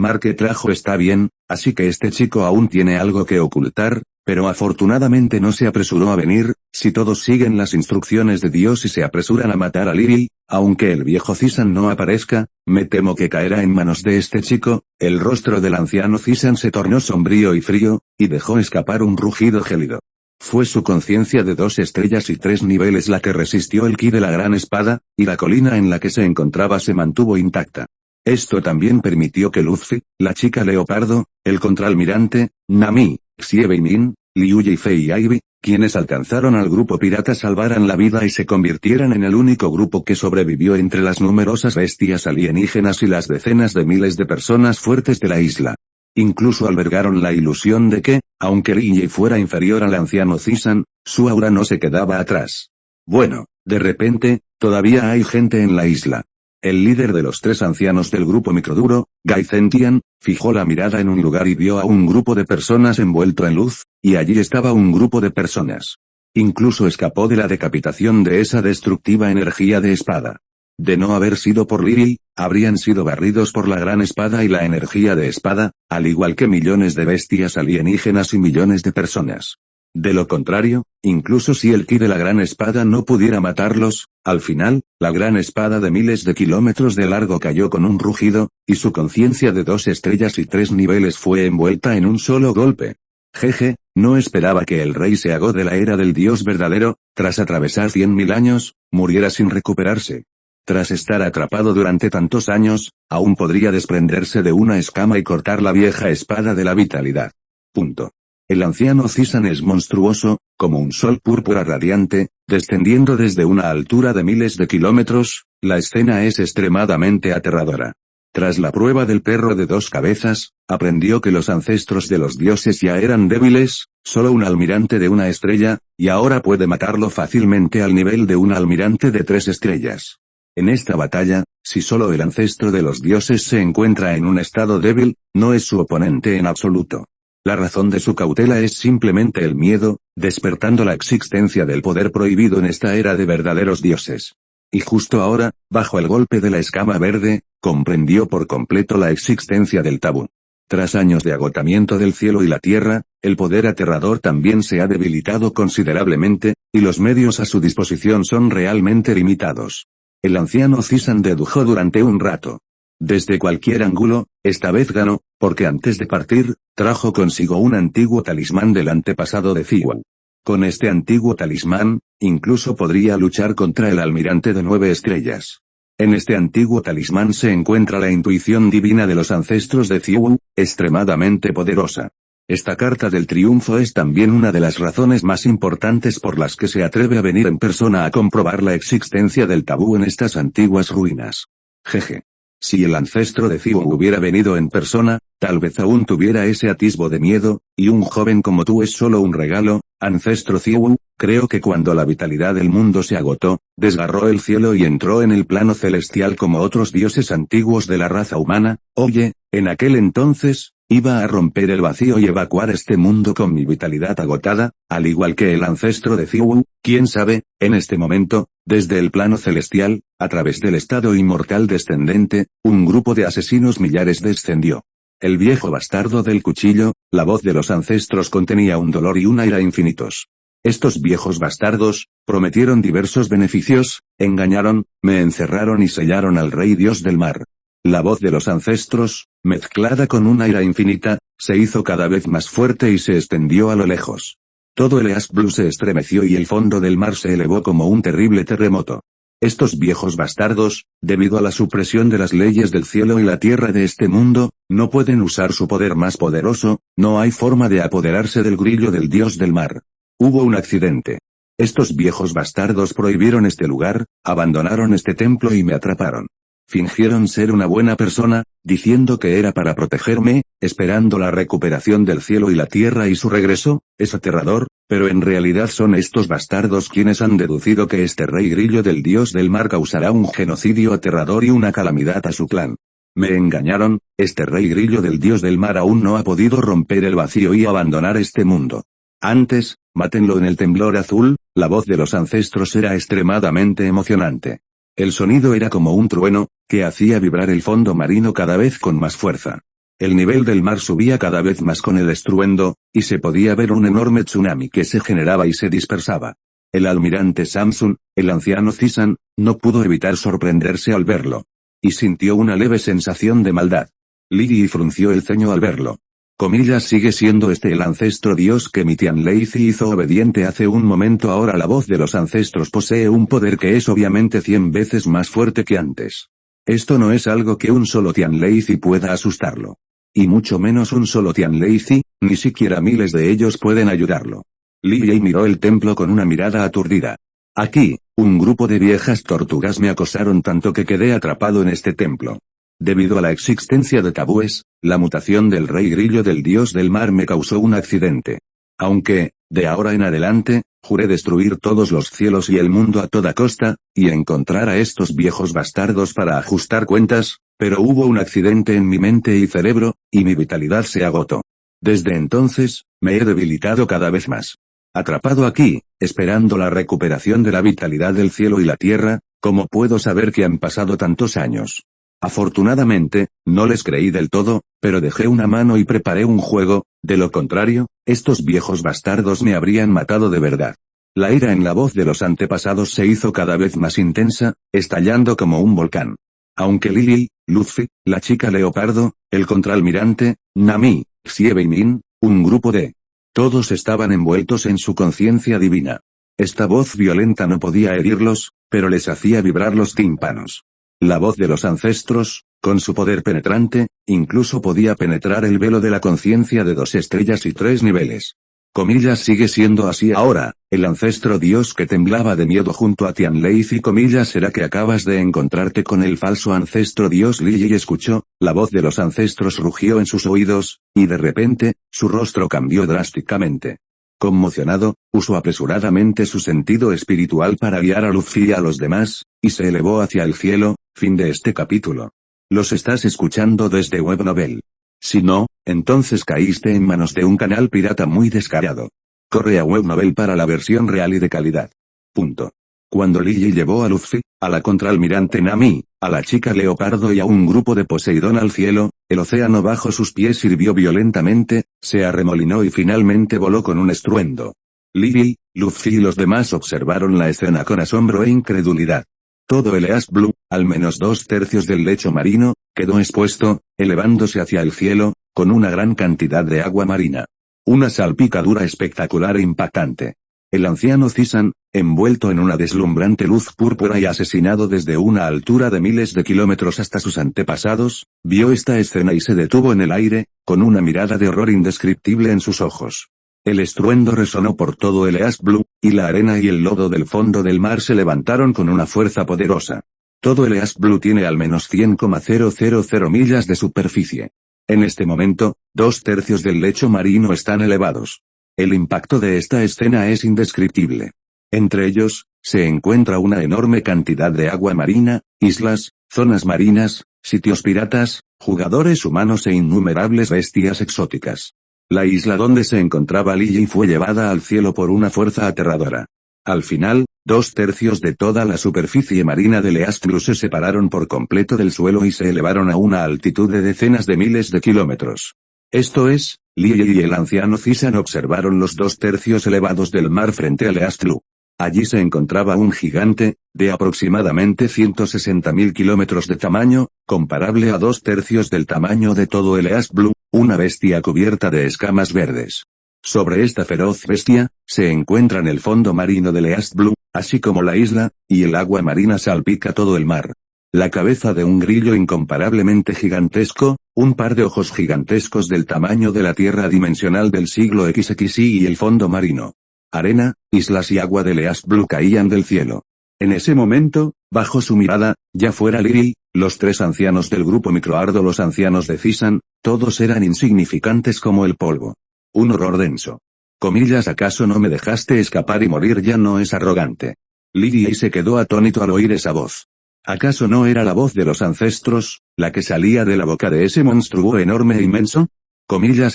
mar que trajo está bien, así que este chico aún tiene algo que ocultar, pero afortunadamente no se apresuró a venir. Si todos siguen las instrucciones de Dios y se apresuran a matar a Li Yi, aunque el viejo Zisan no aparezca, me temo que caerá en manos de este chico. El rostro del anciano Zisan se tornó sombrío y frío, y dejó escapar un rugido gélido. Fue su conciencia de 2 estrellas y 3 niveles la que resistió el ki de la gran espada, y la colina en la que se encontraba se mantuvo intacta. Esto también permitió que Luffy, la chica leopardo, el contraalmirante, Nami, Xiebeimin, Liu y Fei y Ivy, quienes alcanzaron al grupo pirata salvaran la vida y se convirtieran en el único grupo que sobrevivió entre las numerosas bestias alienígenas y las decenas de miles de personas fuertes de la isla. Incluso albergaron la ilusión de que, aunque Li Yi fuera inferior al anciano Zisan, su aura no se quedaba atrás. Bueno, de repente, todavía hay gente en la isla. El líder de los 3 ancianos del grupo Microduro, Gai Zentian, fijó la mirada en un lugar y vio a un grupo de personas envuelto en luz, y allí estaba un grupo de personas. Incluso escapó de la decapitación de esa destructiva energía de espada. De no haber sido por Li Yi, habrían sido barridos por la gran espada y la energía de espada, al igual que millones de bestias alienígenas y millones de personas. De lo contrario, incluso si el ki de la gran espada no pudiera matarlos, al final, la gran espada de miles de kilómetros de largo cayó con un rugido, y su conciencia de 2 estrellas y 3 niveles fue envuelta en un solo golpe. Jeje, no esperaba que el rey Seago de la era del dios verdadero, tras atravesar 100.000 años, muriera sin recuperarse. Tras estar atrapado durante tantos años, aún podría desprenderse de una escama y cortar la vieja espada de la vitalidad. Punto. El anciano Zisan es monstruoso, como un sol púrpura radiante, descendiendo desde una altura de miles de kilómetros. La escena es extremadamente aterradora. Tras la prueba del perro de 2 cabezas, aprendió que los ancestros de los dioses ya eran débiles, solo un almirante de 1 estrella, y ahora puede matarlo fácilmente al nivel de un almirante de 3 estrellas. En esta batalla, si solo el ancestro de los dioses se encuentra en un estado débil, no es su oponente en absoluto. La razón de su cautela es simplemente el miedo, despertando la existencia del poder prohibido en esta era de verdaderos dioses. Y justo ahora, bajo el golpe de la escama verde, comprendió por completo la existencia del tabú. Tras años de agotamiento del cielo y la tierra, el poder aterrador también se ha debilitado considerablemente, y los medios a su disposición son realmente limitados. El anciano Zisan dedujo durante un rato. Desde cualquier ángulo, esta vez ganó, porque antes de partir, trajo consigo un antiguo talismán del antepasado de Ziwan. Con este antiguo talismán, incluso podría luchar contra el almirante de 9 estrellas. En este antiguo talismán se encuentra la intuición divina de los ancestros de Ziwu, extremadamente poderosa. Esta carta del triunfo es también una de las razones más importantes por las que se atreve a venir en persona a comprobar la existencia del tabú en estas antiguas ruinas. Jeje. Si el ancestro de Ziwu hubiera venido en persona, tal vez aún tuviera ese atisbo de miedo, y un joven como tú es solo un regalo, ancestro Ziwu. Creo que cuando la vitalidad del mundo se agotó, desgarró el cielo y entró en el plano celestial como otros dioses antiguos de la raza humana. Oye, en aquel entonces, iba a romper el vacío y evacuar este mundo con mi vitalidad agotada, al igual que el ancestro de Ziwu. Quién sabe, en este momento, desde el plano celestial, a través del estado inmortal descendente, un grupo de asesinos millares descendió. El viejo bastardo del cuchillo, la voz de los ancestros contenía un dolor y una ira infinitos. Estos viejos bastardos, prometieron diversos beneficios, engañaron, me encerraron y sellaron al rey dios del mar. La voz de los ancestros, mezclada con una ira infinita, se hizo cada vez más fuerte y se extendió a lo lejos. Todo el East Blue se estremeció y el fondo del mar se elevó como un terrible terremoto. Estos viejos bastardos, debido a la supresión de las leyes del cielo y la tierra de este mundo, no pueden usar su poder más poderoso, no hay forma de apoderarse del grillo del dios del mar. Hubo un accidente. Estos viejos bastardos prohibieron este lugar, abandonaron este templo y me atraparon. Fingieron ser una buena persona, diciendo que era para protegerme, esperando la recuperación del cielo y la tierra y su regreso. Es aterrador, pero en realidad son estos bastardos quienes han deducido que este rey grillo del dios del mar causará un genocidio aterrador y una calamidad a su clan. Me engañaron, este rey grillo del dios del mar aún no ha podido romper el vacío y abandonar este mundo. Antes, mátenlo en el temblor azul. La voz de los ancestros era extremadamente emocionante. El sonido era como un trueno, que hacía vibrar el fondo marino cada vez con más fuerza. El nivel del mar subía cada vez más con el estruendo, y se podía ver un enorme tsunami que se generaba y se dispersaba. El almirante Samsun, el anciano Zisan, no pudo evitar sorprenderse al verlo. Y sintió una leve sensación de maldad. Lily frunció el ceño al verlo. Comillas, sigue siendo este el ancestro dios que mi Tianleizi hizo obediente hace un momento. Ahora la voz de los ancestros posee un poder que es obviamente 100 veces más fuerte que antes. Esto no es algo que un solo Tianleizi pueda asustarlo. Y mucho menos un solo Tianleizi, ni siquiera miles de ellos pueden ayudarlo. Li Yi miró el templo con una mirada aturdida. Aquí, un grupo de viejas tortugas me acosaron tanto que quedé atrapado en este templo. Debido a la existencia de tabúes, la mutación del rey grillo del dios del mar me causó un accidente. Aunque, de ahora en adelante, juré destruir todos los cielos y el mundo a toda costa, y encontrar a estos viejos bastardos para ajustar cuentas, pero hubo un accidente en mi mente y cerebro, y mi vitalidad se agotó. Desde entonces, me he debilitado cada vez más. Atrapado aquí, esperando la recuperación de la vitalidad del cielo y la tierra, ¿cómo puedo saber que han pasado tantos años? Afortunadamente, no les creí del todo, pero dejé una mano y preparé un juego, de lo contrario, estos viejos bastardos me habrían matado de verdad. La ira en la voz de los antepasados se hizo cada vez más intensa, estallando como un volcán. Aunque Lily, Luffy, la chica leopardo, el contraalmirante, Nami, Xiebe y Min, un grupo de... Todos estaban envueltos en su conciencia divina. Esta voz violenta no podía herirlos, pero les hacía vibrar los tímpanos. La voz de los ancestros, con su poder penetrante, incluso podía penetrar el velo de la conciencia de 2 estrellas y 3 niveles. Comillas, sigue siendo así ahora, el ancestro dios que temblaba de miedo junto a Tianleizi. Comillas, ¿será que acabas de encontrarte con el falso ancestro dios? Lily escuchó, la voz de los ancestros rugió en sus oídos, y de repente, su rostro cambió drásticamente. Conmocionado, usó apresuradamente su sentido espiritual para guiar a Luffy y a los demás, y se elevó hacia el cielo. Fin de este capítulo. Los estás escuchando desde Webnovel. Si no, entonces caíste en manos de un canal pirata muy descarado. Corre a Webnovel para la versión real y de calidad. Punto. Cuando Lily llevó a Luffy, a la contraalmirante Nami, a la chica Leopardo y a un grupo de Poseidón al cielo, el océano bajo sus pies hirvió violentamente, se arremolinó y finalmente voló con un estruendo. Lily, Luffy y los demás observaron la escena con asombro e incredulidad. Todo el East Blue, al menos 2/3 del lecho marino, quedó expuesto, elevándose hacia el cielo, con una gran cantidad de agua marina. Una salpicadura espectacular e impactante. El anciano Zisan, envuelto en una deslumbrante luz púrpura y asesinado desde una altura de miles de kilómetros hasta sus antepasados, vio esta escena y se detuvo en el aire, con una mirada de horror indescriptible en sus ojos. El estruendo resonó por todo el East Blue, y la arena y el lodo del fondo del mar se levantaron con una fuerza poderosa. Todo el East Blue tiene al menos 100,000 millas de superficie. En este momento, 2/3 del lecho marino están elevados. El impacto de esta escena es indescriptible. Entre ellos, se encuentra una enorme cantidad de agua marina, islas, zonas marinas, sitios piratas, jugadores humanos e innumerables bestias exóticas. La isla donde se encontraba Lily fue llevada al cielo por una fuerza aterradora. Al final, 2/3 de toda la superficie marina del East Blue se separaron por completo del suelo y se elevaron a una altitud de decenas de miles de kilómetros. Esto es, Lily y el anciano Zisan observaron los 2/3 elevados del mar frente al East Blue. Allí se encontraba un gigante, de aproximadamente 160.000 kilómetros de tamaño, comparable a 2/3 del tamaño de todo el East Blue, una bestia cubierta de escamas verdes. Sobre esta feroz bestia, se encuentran el fondo marino del East Blue, así como la isla, y el agua marina salpica todo el mar. La cabeza de un grillo incomparablemente gigantesco, un par de ojos gigantescos del tamaño de la Tierra dimensional del siglo XXI y el fondo marino. Arena, islas y agua del East Blue caían del cielo. En ese momento, bajo su mirada, ya fuera Lily, los 3 ancianos del grupo Microardo, los ancianos de Zisan, todos eran insignificantes como el polvo. Un horror denso. Comillas, ¿acaso no me dejaste escapar y morir? Ya no es arrogante. Lily se quedó atónito al oír esa voz. ¿Acaso no era la voz de los ancestros, la que salía de la boca de ese monstruo enorme e inmenso? Comillas,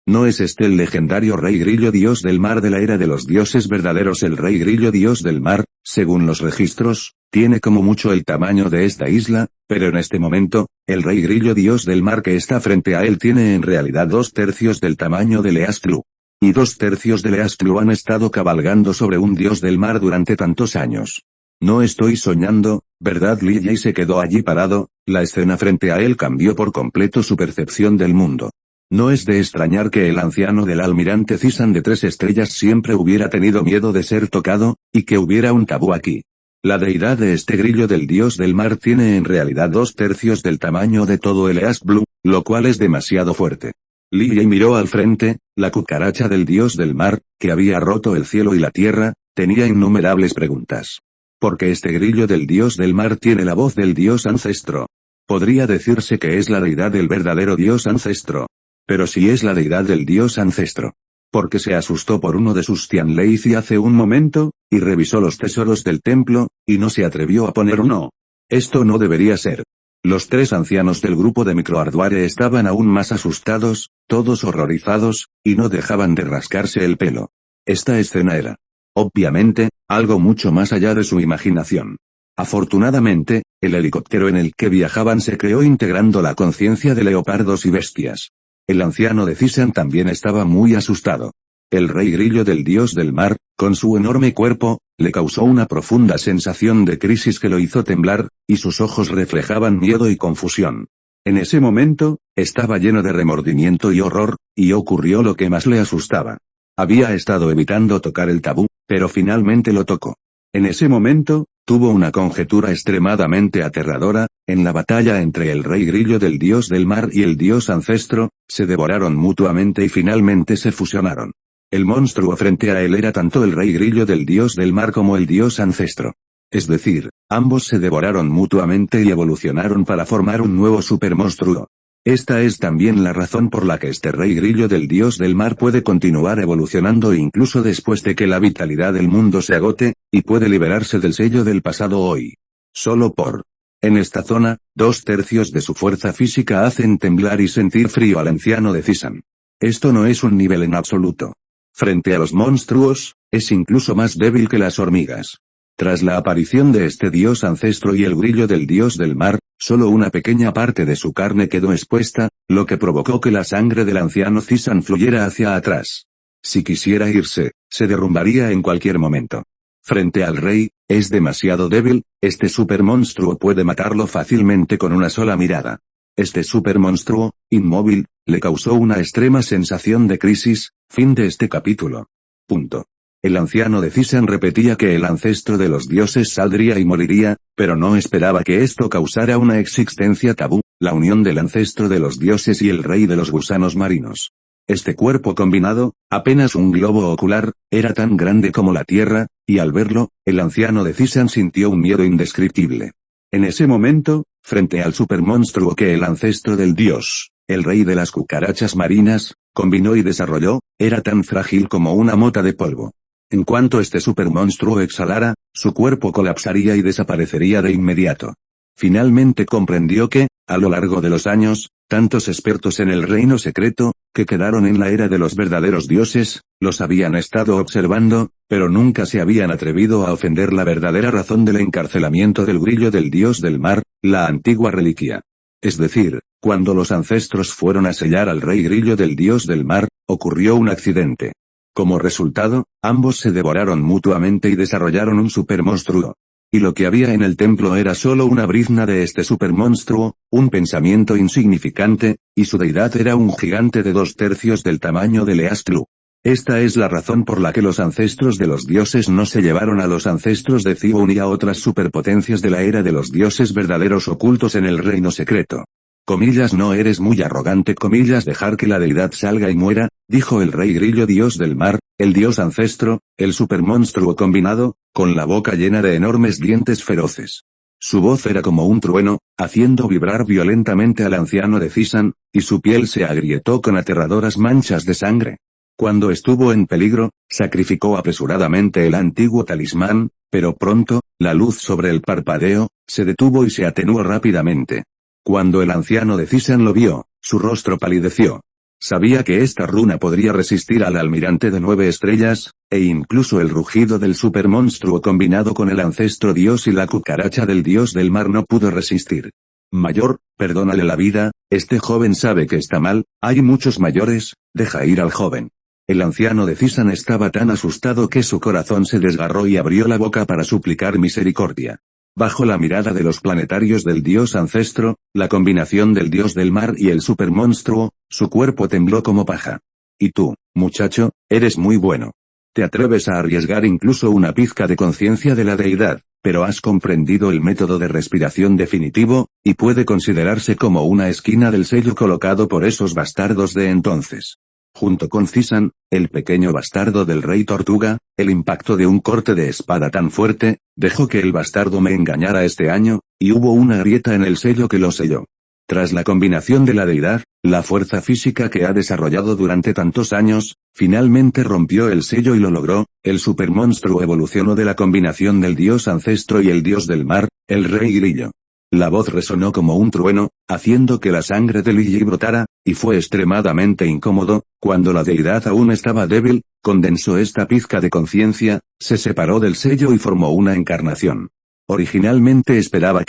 ¿no es el legendario Rey Grillo, dios del mar de la era de los dioses verdaderos? El Rey Grillo, dios del mar, según los registros, tiene como mucho el tamaño de esta isla, pero en este momento, el Rey Grillo, dios del mar que está frente a él tiene en realidad 2/3 del tamaño del East Blue. Y 2/3 del East Blue han estado cabalgando sobre un dios del mar durante tantos años. No estoy soñando, ¿verdad? Lily se quedó allí parado, la escena frente a él cambió por completo su percepción del mundo. No es de extrañar que el anciano del almirante Zisan de 3 estrellas siempre hubiera tenido miedo de ser tocado, y que hubiera un tabú aquí. La deidad de este grillo del dios del mar tiene en realidad 2/3 del tamaño de todo el East Blue, lo cual es demasiado fuerte. Lily miró al frente, la cucaracha del dios del mar, que había roto el cielo y la tierra, tenía innumerables preguntas. Porque este grillo del dios del mar tiene la voz del dios ancestro. Podría decirse que es la deidad del verdadero dios ancestro. Pero si es la deidad del dios ancestro. Porque se asustó por uno de sus Tianleizi hace un momento, y revisó los tesoros del templo, y no se atrevió a poner uno. Esto no debería ser. Los 3 ancianos del grupo de Microarduare estaban aún más asustados, todos horrorizados, y no dejaban de rascarse el pelo. Esta escena era, obviamente, algo mucho más allá de su imaginación. Afortunadamente, el helicóptero en el que viajaban se creó integrando la conciencia de leopardos y bestias. El anciano de Zisan también estaba muy asustado. El rey grillo del dios del mar, con su enorme cuerpo, le causó una profunda sensación de crisis que lo hizo temblar, y sus ojos reflejaban miedo y confusión. En ese momento, estaba lleno de remordimiento y horror, y ocurrió lo que más le asustaba. Había estado evitando tocar el tabú, pero finalmente lo tocó. En ese momento, tuvo una conjetura extremadamente aterradora, en la batalla entre el rey grillo del dios del mar y el dios ancestro, se devoraron mutuamente y finalmente se fusionaron. El monstruo frente a él era tanto el rey grillo del dios del mar como el dios ancestro. Es decir, ambos se devoraron mutuamente y evolucionaron para formar un nuevo supermonstruo. Esta es también la razón por la que este rey grillo del dios del mar puede continuar evolucionando incluso después de que la vitalidad del mundo se agote, y puede liberarse del sello del pasado hoy. Solo por En esta zona, 2/3 de su fuerza física hacen temblar y sentir frío al anciano de Zisan. Esto no es un nivel en absoluto. Frente a los monstruos, es incluso más débil que las hormigas. Tras la aparición de este dios ancestro y el brillo del dios del mar, solo una pequeña parte de su carne quedó expuesta, lo que provocó que la sangre del anciano Zisan fluyera hacia atrás. Si quisiera irse, se derrumbaría en cualquier momento. Frente al rey, es demasiado débil, este supermonstruo puede matarlo fácilmente con una sola mirada. Este supermonstruo, inmóvil, le causó una extrema sensación de crisis. Fin de este capítulo. Punto. El anciano de Zisan repetía que el ancestro de los dioses saldría y moriría, pero no esperaba que esto causara una existencia tabú, la unión del ancestro de los dioses y el rey de los gusanos marinos. Este cuerpo combinado, apenas un globo ocular, era tan grande como la tierra, y al verlo, el anciano de Zisan sintió un miedo indescriptible. En ese momento, frente al supermonstruo que el ancestro del dios, el rey de las cucarachas marinas, combinó y desarrolló, era tan frágil como una mota de polvo. En cuanto este supermonstruo exhalara, su cuerpo colapsaría y desaparecería de inmediato. Finalmente comprendió que, a lo largo de los años, tantos expertos en el reino secreto, que quedaron en la era de los verdaderos dioses, los habían estado observando, pero nunca se habían atrevido a ofender la verdadera razón del encarcelamiento del brillo del dios del mar, la antigua reliquia. Es decir, cuando los ancestros fueron a sellar al rey grillo del dios del mar, ocurrió un accidente. Como resultado, ambos se devoraron mutuamente y desarrollaron un supermonstruo. Y lo que había en el templo era solo una brizna de este supermonstruo, un pensamiento insignificante, y su deidad era un gigante de 2/3 del tamaño de Leastlu. Esta es la razón por la que los ancestros de los dioses no se llevaron a los ancestros de Cibun y a otras superpotencias de la era de los dioses verdaderos ocultos en el reino secreto. Comillas, no eres muy arrogante, comillas, dejar que la deidad salga y muera, dijo el rey grillo dios del mar, el dios ancestro, el supermonstruo combinado, con la boca llena de enormes dientes feroces. Su voz era como un trueno, haciendo vibrar violentamente al anciano de Zisan, y su piel se agrietó con aterradoras manchas de sangre. Cuando estuvo en peligro, sacrificó apresuradamente el antiguo talismán, pero pronto, la luz sobre el parpadeo, se detuvo y se atenuó rápidamente. Cuando el anciano de Zisan lo vio, su rostro palideció. Sabía que esta runa podría resistir al almirante de 9 estrellas, e incluso el rugido del supermonstruo combinado con el ancestro dios y la cucaracha del dios del mar no pudo resistir. Mayor, perdónale la vida, este joven sabe que está mal, hay muchos mayores, deja ir al joven. El anciano de Zisan estaba tan asustado que su corazón se desgarró y abrió la boca para suplicar misericordia. Bajo la mirada de los planetarios del dios ancestro, la combinación del dios del mar y el supermonstruo, su cuerpo tembló como paja. Y tú, muchacho, eres muy bueno. Te atreves a arriesgar incluso una pizca de conciencia de la deidad, pero has comprendido el método de respiración definitivo, y puede considerarse como una esquina del sello colocado por esos bastardos de entonces. Junto con Zisan, el pequeño bastardo del rey tortuga, el impacto de un corte de espada tan fuerte, dejó que el bastardo me engañara este año, y hubo una grieta en el sello que lo selló. Tras la combinación de la deidad, la fuerza física que ha desarrollado durante tantos años, finalmente rompió el sello y lo logró, el supermonstruo evolucionó de la combinación del dios ancestro y el dios del mar, el rey grillo. La voz resonó como un trueno, haciendo que la sangre de Lily brotara, y fue extremadamente incómodo. Cuando la deidad aún estaba débil, condensó esta pizca de conciencia, se separó del sello y formó una encarnación. Originalmente esperaba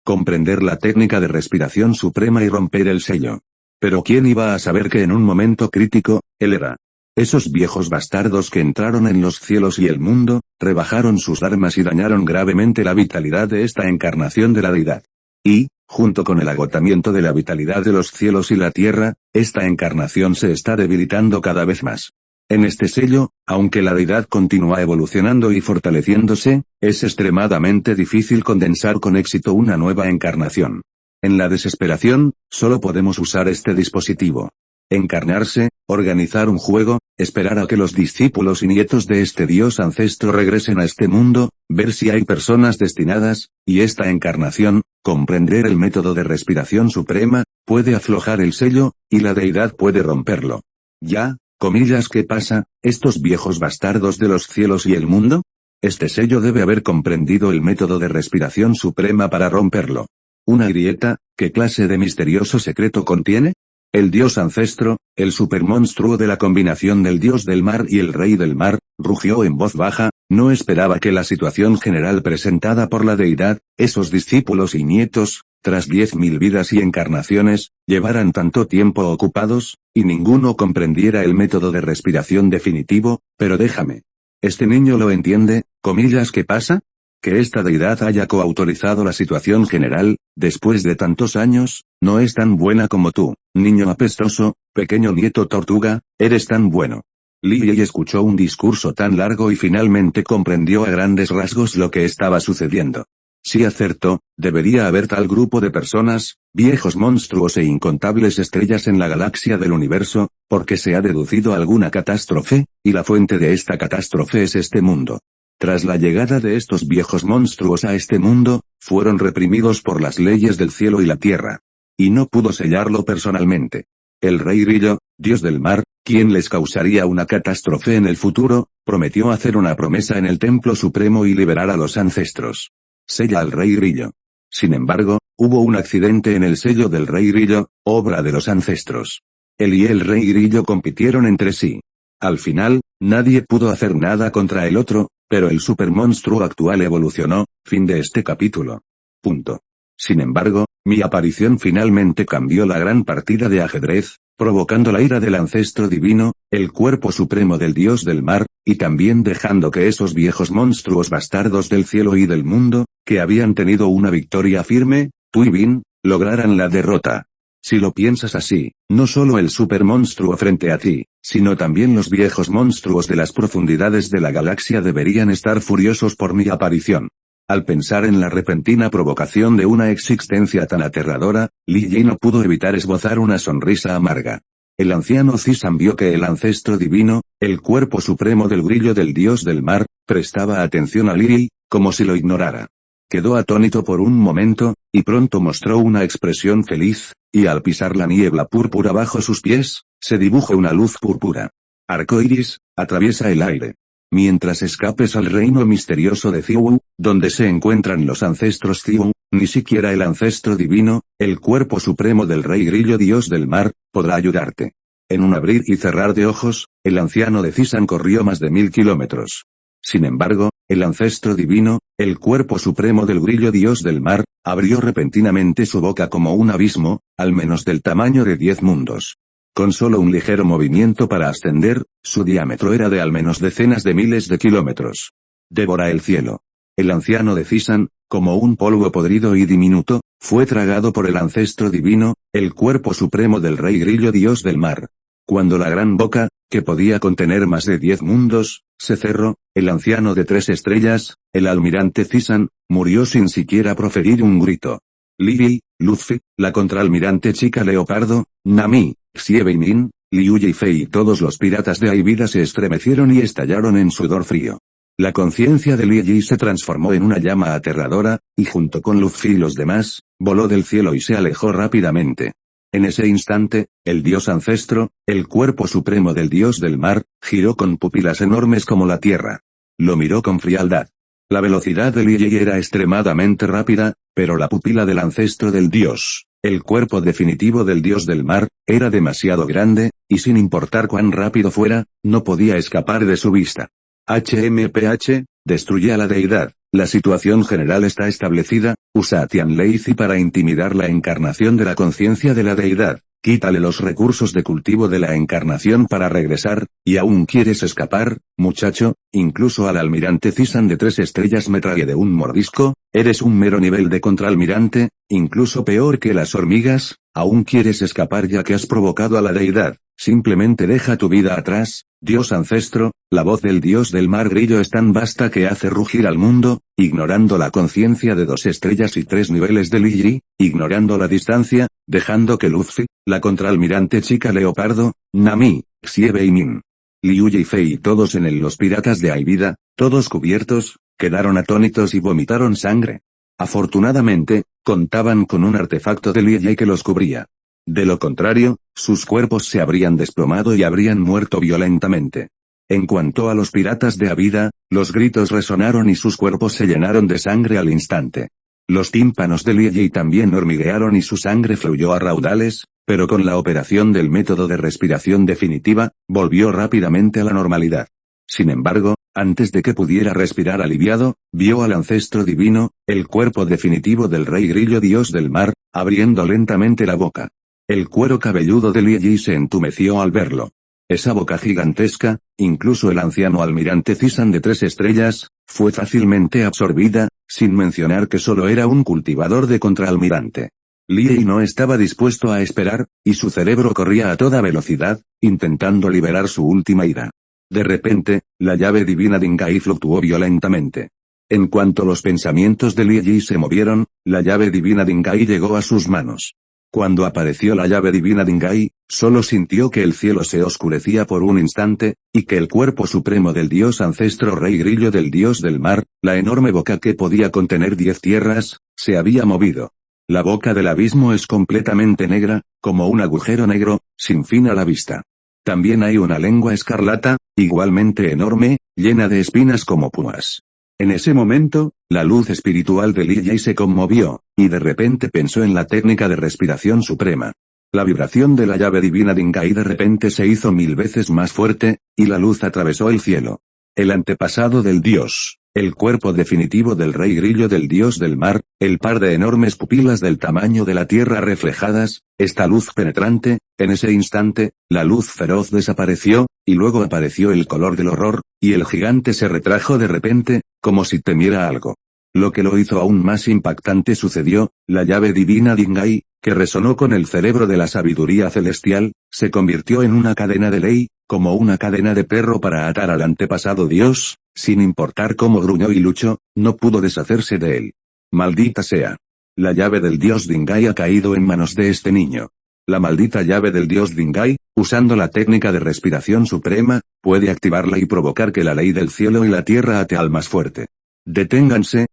comprender la técnica de respiración suprema y romper el sello. Pero ¿quién iba a saber que en un momento crítico, él era? Esos viejos bastardos que entraron en los cielos y el mundo, rebajaron sus armas y dañaron gravemente la vitalidad de esta encarnación de la deidad. Y, junto con el agotamiento de la vitalidad de los cielos y la tierra, esta encarnación se está debilitando cada vez más. En este sello, aunque la deidad continúa evolucionando y fortaleciéndose, es extremadamente difícil condensar con éxito una nueva encarnación. En la desesperación, solo podemos usar este dispositivo. Encarnarse, organizar un juego, esperar a que los discípulos y nietos de este dios ancestro regresen a este mundo, ver si hay personas destinadas, y esta encarnación, comprender el método de respiración suprema, puede aflojar el sello, y la deidad puede romperlo. Ya, comillas, ¿qué pasa, estos viejos bastardos de los cielos y el mundo? Este sello debe haber comprendido el método de respiración suprema para romperlo. ¿Una grieta? ¿Qué clase de misterioso secreto contiene? El dios ancestro, el supermonstruo de la combinación del dios del mar y el rey del mar, rugió en voz baja, no esperaba que la situación general presentada por la deidad, esos discípulos y nietos, tras 10.000 vidas y encarnaciones, llevaran tanto tiempo ocupados, y ninguno comprendiera el método de respiración definitivo, pero déjame. ¿Este niño lo entiende? Comillas, ¿qué pasa? Que esta deidad haya coautorizado la situación general, después de tantos años, no es tan buena como tú, niño apestoso, pequeño nieto tortuga, eres tan bueno. Li Yi escuchó un discurso tan largo y finalmente comprendió a grandes rasgos lo que estaba sucediendo. Si acertó, debería haber tal grupo de personas, viejos monstruos e incontables estrellas en la galaxia del universo, porque se ha deducido alguna catástrofe, y la fuente de esta catástrofe es este mundo. Tras la llegada de estos viejos monstruos a este mundo, fueron reprimidos por las leyes del cielo y la tierra. Y no pudo sellarlo personalmente. El rey Grillo, dios del mar, quien les causaría una catástrofe en el futuro, prometió hacer una promesa en el templo supremo y liberar a los ancestros. Sella al rey Grillo. Sin embargo, hubo un accidente en el sello del rey Grillo, obra de los ancestros. Él y el rey Grillo compitieron entre sí. Al final, nadie pudo hacer nada contra el otro, pero el supermonstruo actual evolucionó, fin de este capítulo. Punto. Sin embargo, mi aparición finalmente cambió la gran partida de ajedrez, provocando la ira del ancestro divino, el cuerpo supremo del dios del mar, y también dejando que esos viejos monstruos bastardos del cielo y del mundo, que habían tenido una victoria firme, tú y Bin, lograran la derrota. Si lo piensas así, no solo el supermonstruo frente a ti, sino también los viejos monstruos de las profundidades de la galaxia deberían estar furiosos por mi aparición. Al pensar en la repentina provocación de una existencia tan aterradora, Li Yi no pudo evitar esbozar una sonrisa amarga. El anciano Zisan vio que el ancestro divino, el cuerpo supremo del grillo del dios del mar, prestaba atención a Li Yi, como si lo ignorara. Quedó atónito por un momento, y pronto mostró una expresión feliz, y al pisar la niebla púrpura bajo sus pies, se dibujó una luz púrpura. Arcoiris, atraviesa el aire. Mientras escapes al reino misterioso de Ziwu, donde se encuentran los ancestros Ziwu, ni siquiera el ancestro divino, el cuerpo supremo del rey grillo dios del mar, podrá ayudarte. En un abrir y cerrar de ojos, el anciano de Zisan corrió más de 1000 kilómetros. Sin embargo, el ancestro divino, el cuerpo supremo del grillo dios del mar, abrió repentinamente su boca como un abismo, al menos del tamaño de 10 mundos. Con solo un ligero movimiento para ascender, su diámetro era de al menos decenas de miles de kilómetros. Devora el cielo. El anciano de Zisan, como un polvo podrido y diminuto, fue tragado por el ancestro divino, el cuerpo supremo del rey grillo dios del mar. Cuando la gran boca, que podía contener más de 10 mundos, se cerró, el anciano de 3 estrellas, el almirante Zisan, murió sin siquiera proferir un grito. Li Yi, Luffy, la contraalmirante chica leopardo, Nami, Xie Beimin, Liu Yifei y todos los piratas de Aibida se estremecieron y estallaron en sudor frío. La conciencia de Li Yi se transformó en una llama aterradora, y junto con Luffy y los demás, voló del cielo y se alejó rápidamente. En ese instante, el dios ancestro, el cuerpo supremo del dios del mar, giró con pupilas enormes como la tierra. Lo miró con frialdad. La velocidad de Li Yi era extremadamente rápida, pero la pupila del ancestro del dios, el cuerpo definitivo del dios del mar, era demasiado grande, y sin importar cuán rápido fuera, no podía escapar de su vista. HMPH, destruye a la deidad. La situación general está establecida, usa a Tianlei para intimidar la encarnación de la conciencia de la deidad, quítale los recursos de cultivo de la encarnación para regresar, y aún quieres escapar, muchacho, incluso al almirante Zisan de 3 estrellas me trague de un mordisco, eres un mero nivel de contraalmirante, incluso peor que las hormigas, aún quieres escapar ya que has provocado a la deidad, simplemente deja tu vida atrás. Dios ancestro, la voz del dios del mar grillo es tan vasta que hace rugir al mundo, ignorando la conciencia de 2 estrellas y 3 niveles de Li Yi, ignorando la distancia, dejando que Luffy, la contraalmirante chica leopardo, Nami, Xie Beimin, Liu Yifei y todos los piratas de Aibida, todos cubiertos, quedaron atónitos y vomitaron sangre. Afortunadamente, contaban con un artefacto de Li Yi que los cubría. De lo contrario, sus cuerpos se habrían desplomado y habrían muerto violentamente. En cuanto a los piratas de Abida, los gritos resonaron y sus cuerpos se llenaron de sangre al instante. Los tímpanos de Liei también hormiguearon y su sangre fluyó a raudales, pero con la operación del método de respiración definitiva, volvió rápidamente a la normalidad. Sin embargo, antes de que pudiera respirar aliviado, vio al ancestro divino, el cuerpo definitivo del rey grillo dios del mar, abriendo lentamente la boca. El cuero cabelludo de Liei se entumeció al verlo. Esa boca gigantesca, incluso el anciano almirante Cisan de 3 estrellas, fue fácilmente absorbida, sin mencionar que solo era un cultivador de contraalmirante. Liei no estaba dispuesto a esperar, y su cerebro corría a toda velocidad, intentando liberar su última ira. De repente, la llave divina de Ngai fluctuó violentamente. En cuanto los pensamientos de Liei se movieron, la llave divina de Ngai llegó a sus manos. Cuando apareció la llave divina de Ngai, solo sintió que el cielo se oscurecía por un instante, y que el cuerpo supremo del dios ancestro rey grillo del dios del mar, la enorme boca que podía contener 10 tierras, se había movido. La boca del abismo es completamente negra, como un agujero negro, sin fin a la vista. También hay una lengua escarlata, igualmente enorme, llena de espinas como púas. En ese momento, la luz espiritual de Liei se conmovió, y de repente pensó en la técnica de respiración suprema. La vibración de la llave divina de Ngai de repente se hizo 1000 veces más fuerte, y la luz atravesó el cielo. El antepasado del dios, el cuerpo definitivo del rey grillo del dios del mar, el par de enormes pupilas del tamaño de la tierra reflejadas, esta luz penetrante, en ese instante, la luz feroz desapareció, y luego apareció el color del horror, y el gigante se retrajo de repente, como si temiera algo. Lo que lo hizo aún más impactante sucedió, la llave divina de Ngai, que resonó con el cerebro de la sabiduría celestial, se convirtió en una cadena de ley, como una cadena de perro para atar al antepasado dios, sin importar cómo gruñó y luchó, no pudo deshacerse de él. Maldita sea. La llave del dios Dingai ha caído en manos de este niño. La maldita llave del dios Dingai, usando la técnica de respiración suprema, puede activarla y provocar que la ley del cielo y la tierra ate al más fuerte. Deténganse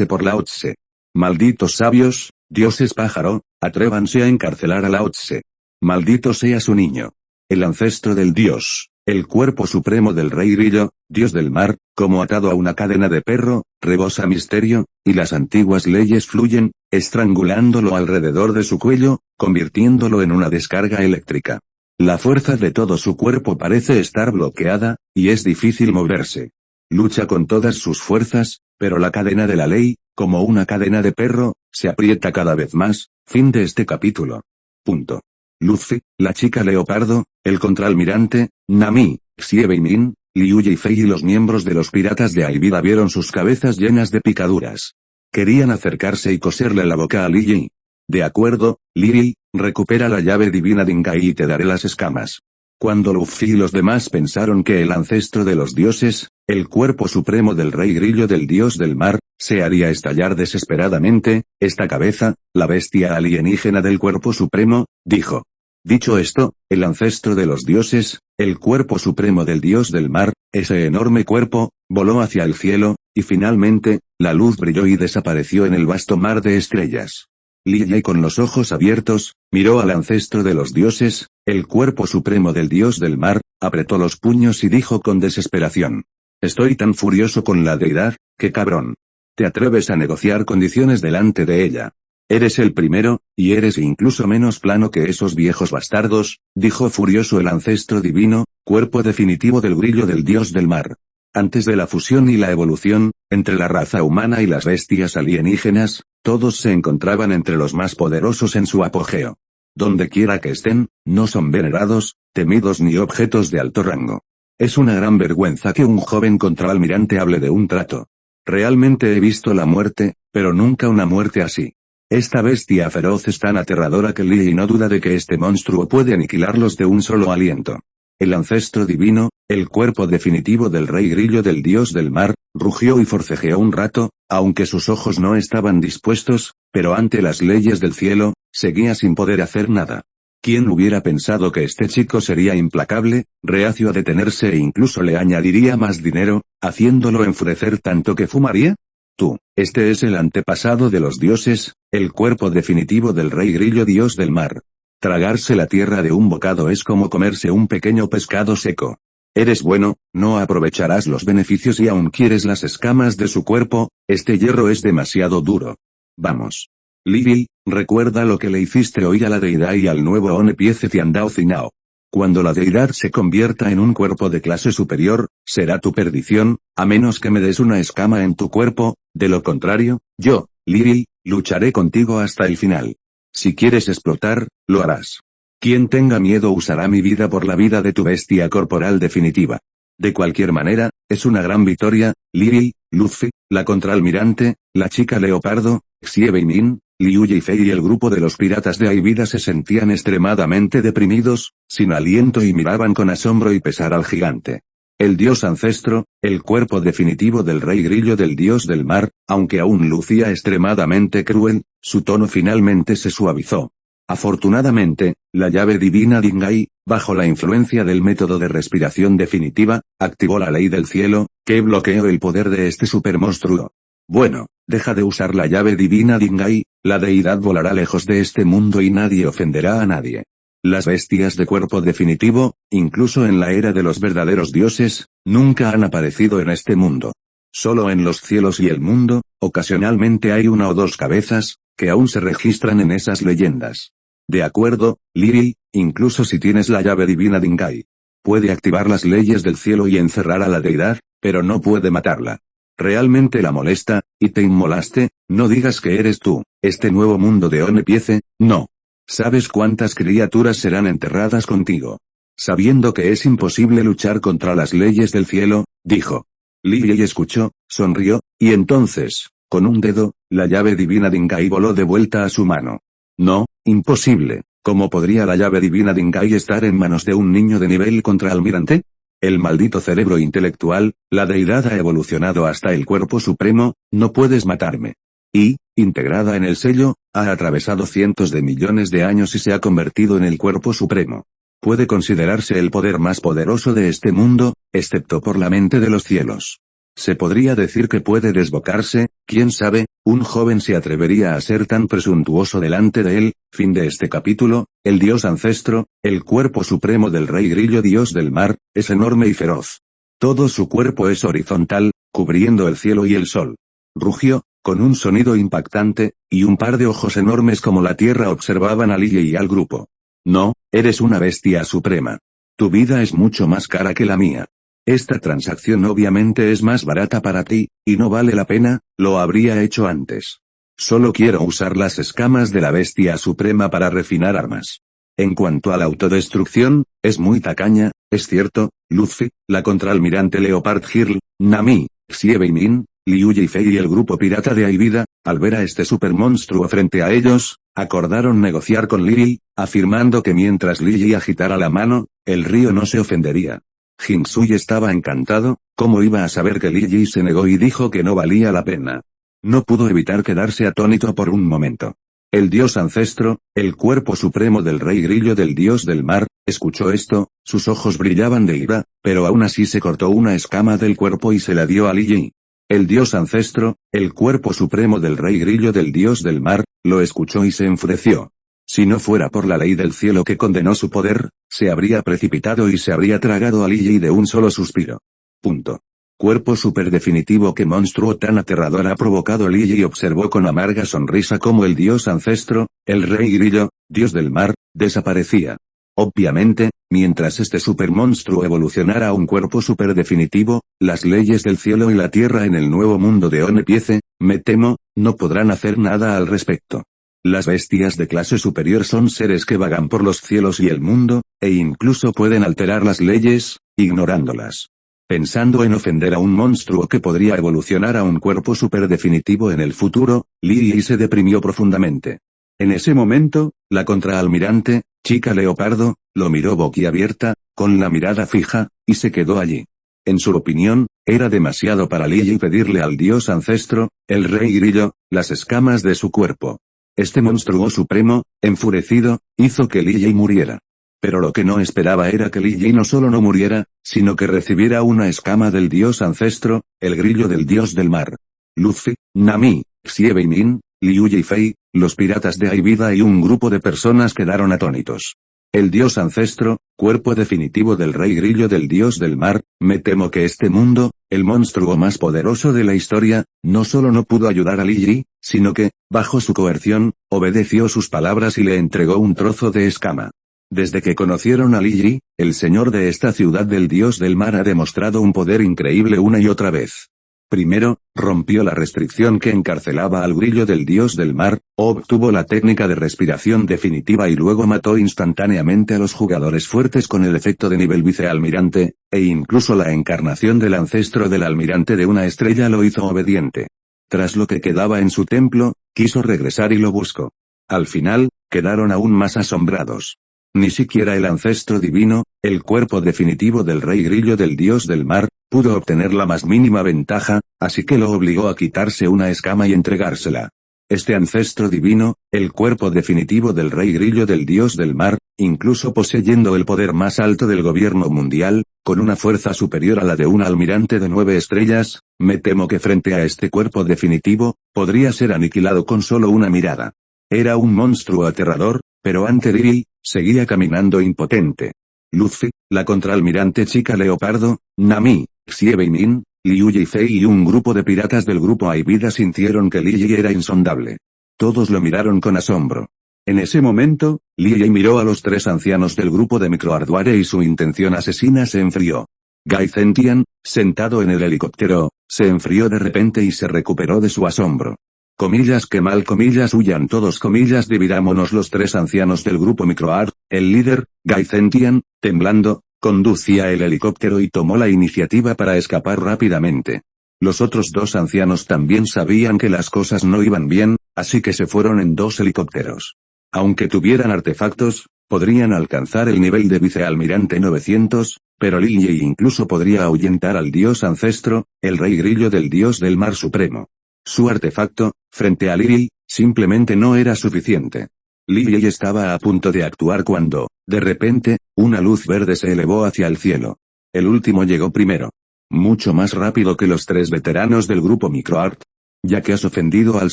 por Lao Tse. Malditos sabios, dioses pájaro, atrévanse a encarcelar a Lao Tse. Maldito sea su niño. El ancestro del dios, el cuerpo supremo del rey grillo, dios del mar, como atado a una cadena de perro, rebosa misterio, y las antiguas leyes fluyen, estrangulándolo alrededor de su cuello, convirtiéndolo en una descarga eléctrica. La fuerza de todo su cuerpo parece estar bloqueada, y es difícil moverse. Lucha con todas sus fuerzas, pero la cadena de la ley, como una cadena de perro, se aprieta cada vez más. Fin de este capítulo. Punto. Luffy, la chica leopardo, el contraalmirante, Nami, Xiebe y Min, Liu Yifei y los miembros de los piratas de Aibida vieron sus cabezas llenas de picaduras. Querían acercarse y coserle la boca a Liu. De acuerdo, Liu, recupera la llave divina de Ngai y te daré las escamas. Cuando Luffy y los demás pensaron que el ancestro de los dioses, el cuerpo supremo del rey grillo del dios del mar, se haría estallar desesperadamente, esta cabeza, la bestia alienígena del cuerpo supremo, dijo. Dicho esto, el ancestro de los dioses, el cuerpo supremo del dios del mar, ese enorme cuerpo, voló hacia el cielo, y finalmente, la luz brilló y desapareció en el vasto mar de estrellas. Liu, con los ojos abiertos, miró al ancestro de los dioses, el cuerpo supremo del dios del mar, apretó los puños y dijo con desesperación. Estoy tan furioso con la deidad, que cabrón. Te atreves a negociar condiciones delante de ella. Eres el primero, y eres incluso menos plano que esos viejos bastardos, dijo furioso el ancestro divino, cuerpo definitivo del grillo del dios del mar. Antes de la fusión y la evolución, entre la raza humana y las bestias alienígenas, todos se encontraban entre los más poderosos en su apogeo. Donde quiera que estén, no son venerados, temidos ni objetos de alto rango. Es una gran vergüenza que un joven contraalmirante hable de un trato. Realmente he visto la muerte, pero nunca una muerte así. Esta bestia feroz es tan aterradora que Lee no duda de que este monstruo puede aniquilarlos de un solo aliento. El ancestro divino, el cuerpo definitivo del rey grillo del dios del mar, rugió y forcejeó un rato, aunque sus ojos no estaban dispuestos, pero ante las leyes del cielo, seguía sin poder hacer nada. ¿Quién hubiera pensado que este chico sería implacable, reacio a detenerse e incluso le añadiría más dinero, haciéndolo enfurecer tanto que fumaría? Tú, este es el antepasado de los dioses, el cuerpo definitivo del rey grillo dios del mar. Tragarse la tierra de un bocado es como comerse un pequeño pescado seco. Eres bueno, no aprovecharás los beneficios y aún quieres las escamas de su cuerpo, este hierro es demasiado duro. Vamos. Lily, recuerda lo que le hiciste hoy a la deidad y al nuevo One Piece Tiandao Zinao. Cuando la deidad se convierta en un cuerpo de clase superior, será tu perdición, a menos que me des una escama en tu cuerpo, de lo contrario, yo, Lily, lucharé contigo hasta el final. Si quieres explotar, lo harás. Quien tenga miedo usará mi vida por la vida de tu bestia corporal definitiva. De cualquier manera, es una gran victoria, Lily, Luffy, la contraalmirante, la chica leopardo, Xie Min, Liu Yifei y el grupo de los piratas de Aibida se sentían extremadamente deprimidos, sin aliento y miraban con asombro y pesar al gigante. El dios ancestro, el cuerpo definitivo del rey grillo del dios del mar, aunque aún lucía extremadamente cruel, su tono finalmente se suavizó. Afortunadamente, la llave divina Dingai, bajo la influencia del método de respiración definitiva, activó la ley del cielo, que bloqueó el poder de este supermonstruo. Bueno, deja de usar la llave divina Dingai, la deidad volará lejos de este mundo y nadie ofenderá a nadie. Las bestias de cuerpo definitivo, incluso en la era de los verdaderos dioses, nunca han aparecido en este mundo. Solo en los cielos y el mundo, ocasionalmente hay una o dos cabezas, que aún se registran en esas leyendas. De acuerdo, Lily, incluso si tienes la llave divina Dingai. Puede activar las leyes del cielo y encerrar a la deidad, pero no puede matarla. ¿Realmente la molesta, y te inmolaste? No digas que eres tú, este nuevo mundo de One Piece, no. ¿Sabes cuántas criaturas serán enterradas contigo? Sabiendo que es imposible luchar contra las leyes del cielo, dijo. Lily escuchó, sonrió, y entonces, con un dedo, la llave divina Dingai voló de vuelta a su mano. No, imposible. ¿Cómo podría la llave divina Dingai estar en manos de un niño de nivel contraalmirante? El maldito cerebro intelectual, la deidad ha evolucionado hasta el cuerpo supremo, no puedes matarme. Y, integrada en el sello, ha atravesado cientos de millones de años y se ha convertido en el cuerpo supremo. Puede considerarse el poder más poderoso de este mundo, excepto por la mente de los cielos. Se podría decir que puede desbocarse, quién sabe, un joven se atrevería a ser tan presuntuoso delante de él. Fin de este capítulo. El dios ancestro, el cuerpo supremo del rey grillo dios del mar, es enorme y feroz. Todo su cuerpo es horizontal, cubriendo el cielo y el sol. Rugió, con un sonido impactante, y un par de ojos enormes como la tierra observaban a Lily y al grupo. No, eres una bestia suprema. Tu vida es mucho más cara que la mía. Esta transacción obviamente es más barata para ti, y no vale la pena, lo habría hecho antes. Solo quiero usar las escamas de la bestia suprema para refinar armas. En cuanto a la autodestrucción, es muy tacaña, es cierto, Luffy, la contraalmirante Leopard Girl, Nami, Xie Min, Liu Yifei y el grupo pirata de Aibida, al ver a este supermonstruo frente a ellos, acordaron negociar con Lily, afirmando que mientras Lily agitara la mano, el río no se ofendería. Jinsui estaba encantado, ¿cómo iba a saber que Lily se negó y dijo que no valía la pena? No pudo evitar quedarse atónito por un momento. El dios ancestro, el cuerpo supremo del rey grillo del dios del mar, escuchó esto, sus ojos brillaban de ira, pero aún así se cortó una escama del cuerpo y se la dio a Lily. El dios ancestro, el cuerpo supremo del rey grillo del dios del mar, lo escuchó y se enfureció. Si no fuera por la ley del cielo que condenó su poder, se habría precipitado y se habría tragado a Lily de un solo suspiro. Punto. Cuerpo superdefinitivo. ¿Qué monstruo tan aterrador ha provocado? Lily observó con amarga sonrisa cómo el dios ancestro, el rey grillo, dios del mar, desaparecía. Obviamente, mientras este supermonstruo evolucionara a un cuerpo superdefinitivo, las leyes del cielo y la tierra en el nuevo mundo de One Piece, me temo, no podrán hacer nada al respecto. Las bestias de clase superior son seres que vagan por los cielos y el mundo, e incluso pueden alterar las leyes, ignorándolas. Pensando en ofender a un monstruo que podría evolucionar a un cuerpo superdefinitivo en el futuro, Lily se deprimió profundamente. En ese momento, la contraalmirante, chica leopardo, lo miró boquiabierta, con la mirada fija, y se quedó allí. En su opinión, era demasiado para Lily pedirle al dios ancestro, el rey grillo, las escamas de su cuerpo. Este monstruo supremo, enfurecido, hizo que Lily muriera. Pero lo que no esperaba era que Lily no solo no muriera, sino que recibiera una escama del dios ancestro, el grillo del dios del mar. Luffy, Nami, Xie Min, Liu Yifei, los piratas de Aibida y un grupo de personas quedaron atónitos. El dios ancestro, cuerpo definitivo del rey grillo del dios del mar, me temo que este mundo, el monstruo más poderoso de la historia, no solo no pudo ayudar a Lily, sino que, bajo su coerción, obedeció sus palabras y le entregó un trozo de escama. Desde que conocieron a Lily, el señor de esta ciudad del dios del mar ha demostrado un poder increíble una y otra vez. Primero, rompió la restricción que encarcelaba al grillo del dios del mar, obtuvo la técnica de respiración definitiva y luego mató instantáneamente a los jugadores fuertes con el efecto de nivel vicealmirante, e incluso la encarnación del ancestro del almirante de una estrella lo hizo obediente. Tras lo que quedaba en su templo, quiso regresar y lo buscó. Al final, quedaron aún más asombrados. Ni siquiera el ancestro divino, el cuerpo definitivo del rey grillo del dios del mar, pudo obtener la más mínima ventaja, así que lo obligó a quitarse una escama y entregársela. Este ancestro divino, el cuerpo definitivo del rey grillo del dios del mar, incluso poseyendo el poder más alto del gobierno mundial, con una fuerza superior a la de un almirante de 9 estrellas, me temo que frente a este cuerpo definitivo, podría ser aniquilado con solo una mirada. Era un monstruo aterrador, pero ante Lily, seguía caminando impotente. Luffy, la contraalmirante chica leopardo, Nami, Xiebe y Min, Liu Yifei y un grupo de piratas del grupo Aibida sintieron que Lily era insondable. Todos lo miraron con asombro. En ese momento, Lily miró a los 3 ancianos del grupo de Microarduare y su intención asesina se enfrió. Gai Zentian, sentado en el helicóptero, se enfrió de repente y se recuperó de su asombro. Comillas que mal comillas huyan todos comillas dividámonos los 3 ancianos del grupo Microart, el líder, Gai Zentian, temblando, conducía el helicóptero y tomó la iniciativa para escapar rápidamente. Los otros 2 ancianos también sabían que las cosas no iban bien, así que se fueron en 2 helicópteros. Aunque tuvieran artefactos, podrían alcanzar el nivel de vicealmirante 900, pero Lily incluso podría ahuyentar al dios ancestro, el rey grillo del dios del mar supremo. Su artefacto, frente a Lily, simplemente no era suficiente. Lily estaba a punto de actuar cuando, de repente, una luz verde se elevó hacia el cielo. El último llegó primero. Mucho más rápido que los 3 veteranos del grupo Microart. Ya que has ofendido al